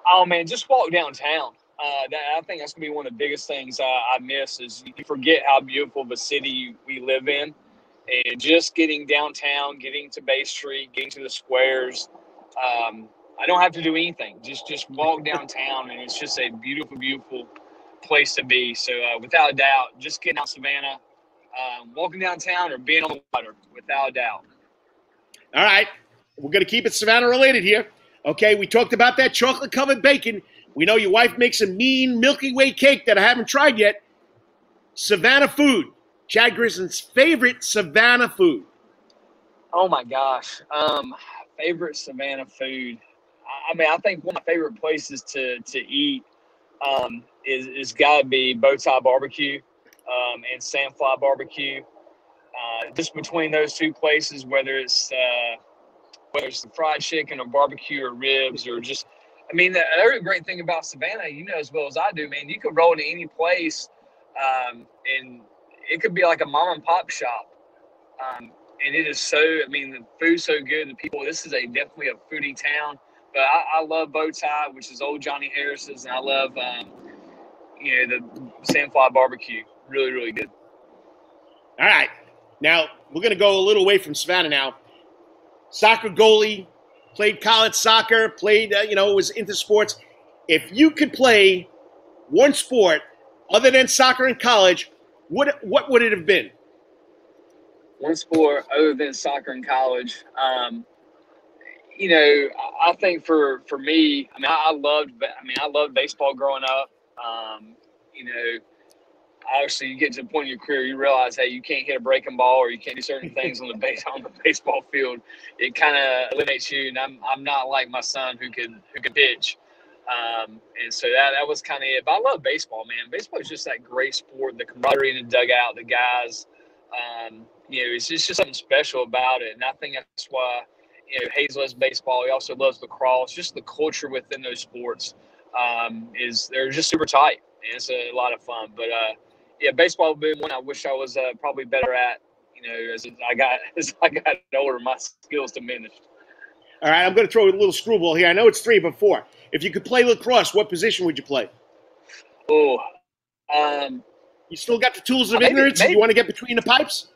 Oh, man, just walk downtown. I think that's going to be one of the biggest things I miss is you forget how beautiful of a city we live in. And just getting downtown, getting to Bay Street, getting to the squares. I don't have to do anything. Just walk downtown, and it's just a beautiful, beautiful place to be. So, without a doubt, just getting out Savannah, walking downtown or being on the water, without a doubt. All right. We're going to keep it Savannah-related here. Okay, we talked about that chocolate-covered bacon. We know your wife makes a mean Milky Way cake that I haven't tried yet. Savannah Food. Chad Griffin's favorite Savannah food. Oh, my gosh. Favorite Savannah food. I mean, I think one of my favorite places to eat is got to be Bowtie Barbecue and Sandfly Barbecue. Just between those 2 places, whether it's the fried chicken or barbecue or ribs or just – I mean, the other great thing about Savannah, as well as I do, man, you could roll into any place and it could be like a mom and pop shop. And it is so, the food's so good. The people, this is definitely a foodie town. But I love Bowtie, which is old Johnny Harris's, and I love, the Sandfly Barbecue. Really, really good. All right. Now, we're going to go a little away from Savannah now. Soccer goalie, played college soccer, was into sports. If you could play one sport other than soccer in college, what would it have been? One sport other than soccer in college. I I think for me, I loved baseball growing up. You know, obviously you get to the point in your career, you realize, hey, you can't hit a breaking ball or you can't do certain things on the baseball field. It kind of eliminates you. And I'm not like my son who can pitch. And so that was kind of it. But I love baseball, man. Baseball is just that great sport, the camaraderie in the dugout, the guys. You know, it's just something special about it. And I think that's why, you know, Hayes loves baseball. He also loves lacrosse. Just the culture within those sports they're just super tight. And it's a lot of fun. But, yeah, baseball would be one I wish I was probably better at, you know, as I got older, my skills diminished. All right, I'm going to throw a little screwball here. I know it's 3, but 4. If you could play lacrosse, what position would you play? Oh, you still got the tools of ignorance? Maybe. You want to get between the pipes?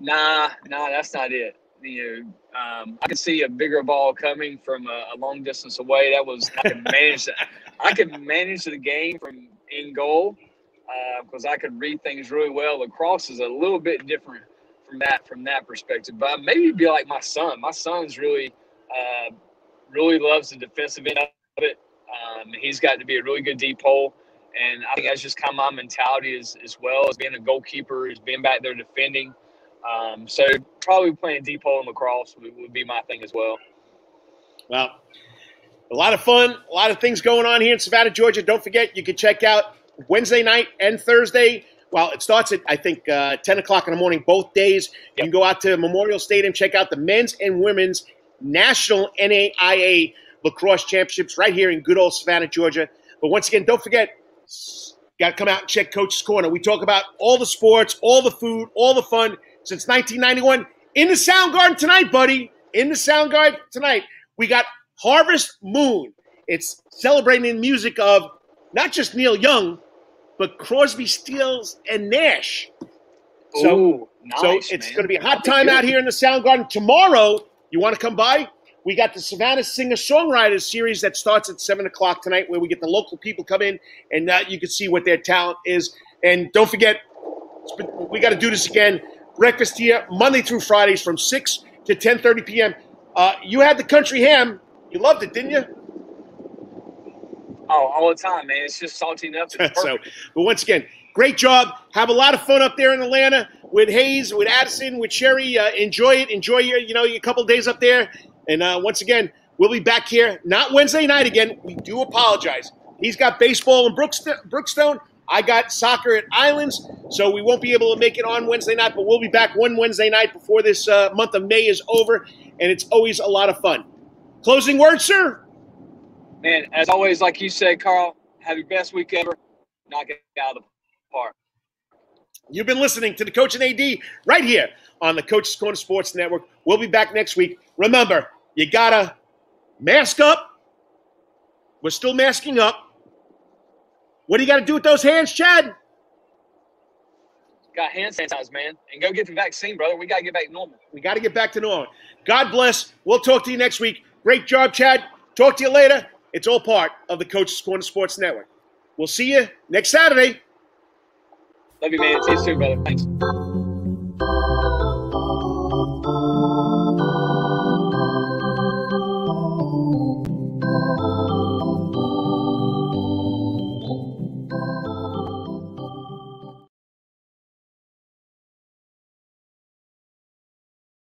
Nah, that's not it. You know, I could see a bigger ball coming from a long distance away. I could manage that. I could manage the game from in goal because I could read things really well. Lacrosse is a little bit different from that perspective. But maybe it'd be like my son. My son's really loves the defensive end of it. He's got to be a really good deep hole. And I think that's just kind of my mentality as well as being a goalkeeper, is being back there defending. So probably playing deep hole in lacrosse would be my thing as well. Well, a lot of fun, a lot of things going on here in Savannah, Georgia. Don't forget, you can check out Wednesday night and Thursday. Well, it starts at, I think, 10 o'clock in the morning, both days. You can go out to Memorial Stadium, check out the men's and women's national NAIA Lacrosse Championships right here in good old Savannah, Georgia. But once again, don't forget, got to come out and check Coach's Corner. We talk about all the sports, all the food, all the fun since 1991. In the Sound Garden tonight, buddy. In the Sound Garden tonight, we got Harvest Moon. It's celebrating the music of not just Neil Young, but Crosby, Stills, and Nash. So it's going to be a hot time out here in the Sound Garden. Tomorrow, you want to come by? We got the Savannah Singer-Songwriters series that starts at 7 o'clock tonight, where we get the local people come in, and you can see what their talent is. And don't forget, we got to do this again. Breakfast here, Monday through Fridays from 6 to 10:30 p.m. You had the country ham. You loved it, didn't you? Oh, all the time, man. It's just salty enough. But once again, great job. Have a lot of fun up there in Atlanta with Hayes, with Addison, with Sherry. Enjoy it. Enjoy your couple days up there. And once again, we'll be back here, not Wednesday night again. We do apologize. He's got baseball in Brookstone. I got soccer at Islands, so we won't be able to make it on Wednesday night, but we'll be back one Wednesday night before this month of May is over, and it's always a lot of fun. Closing words, sir? Man, as always, like you said, Carl, have your best week ever. Knock it out of the park. You've been listening to the Coach and AD right here on the Coach's Corner Sports Network. We'll be back next week. Remember, you got to mask up. We're still masking up. What do you got to do with those hands, Chad? Got hand sanitizer, man. And go get the vaccine, brother. We got to get back to normal. We got to get back to normal. God bless. We'll talk to you next week. Great job, Chad. Talk to you later. It's all part of the Coach's Corner Sports Network. We'll see you next Saturday. Love you, man. See you soon, brother. Thanks.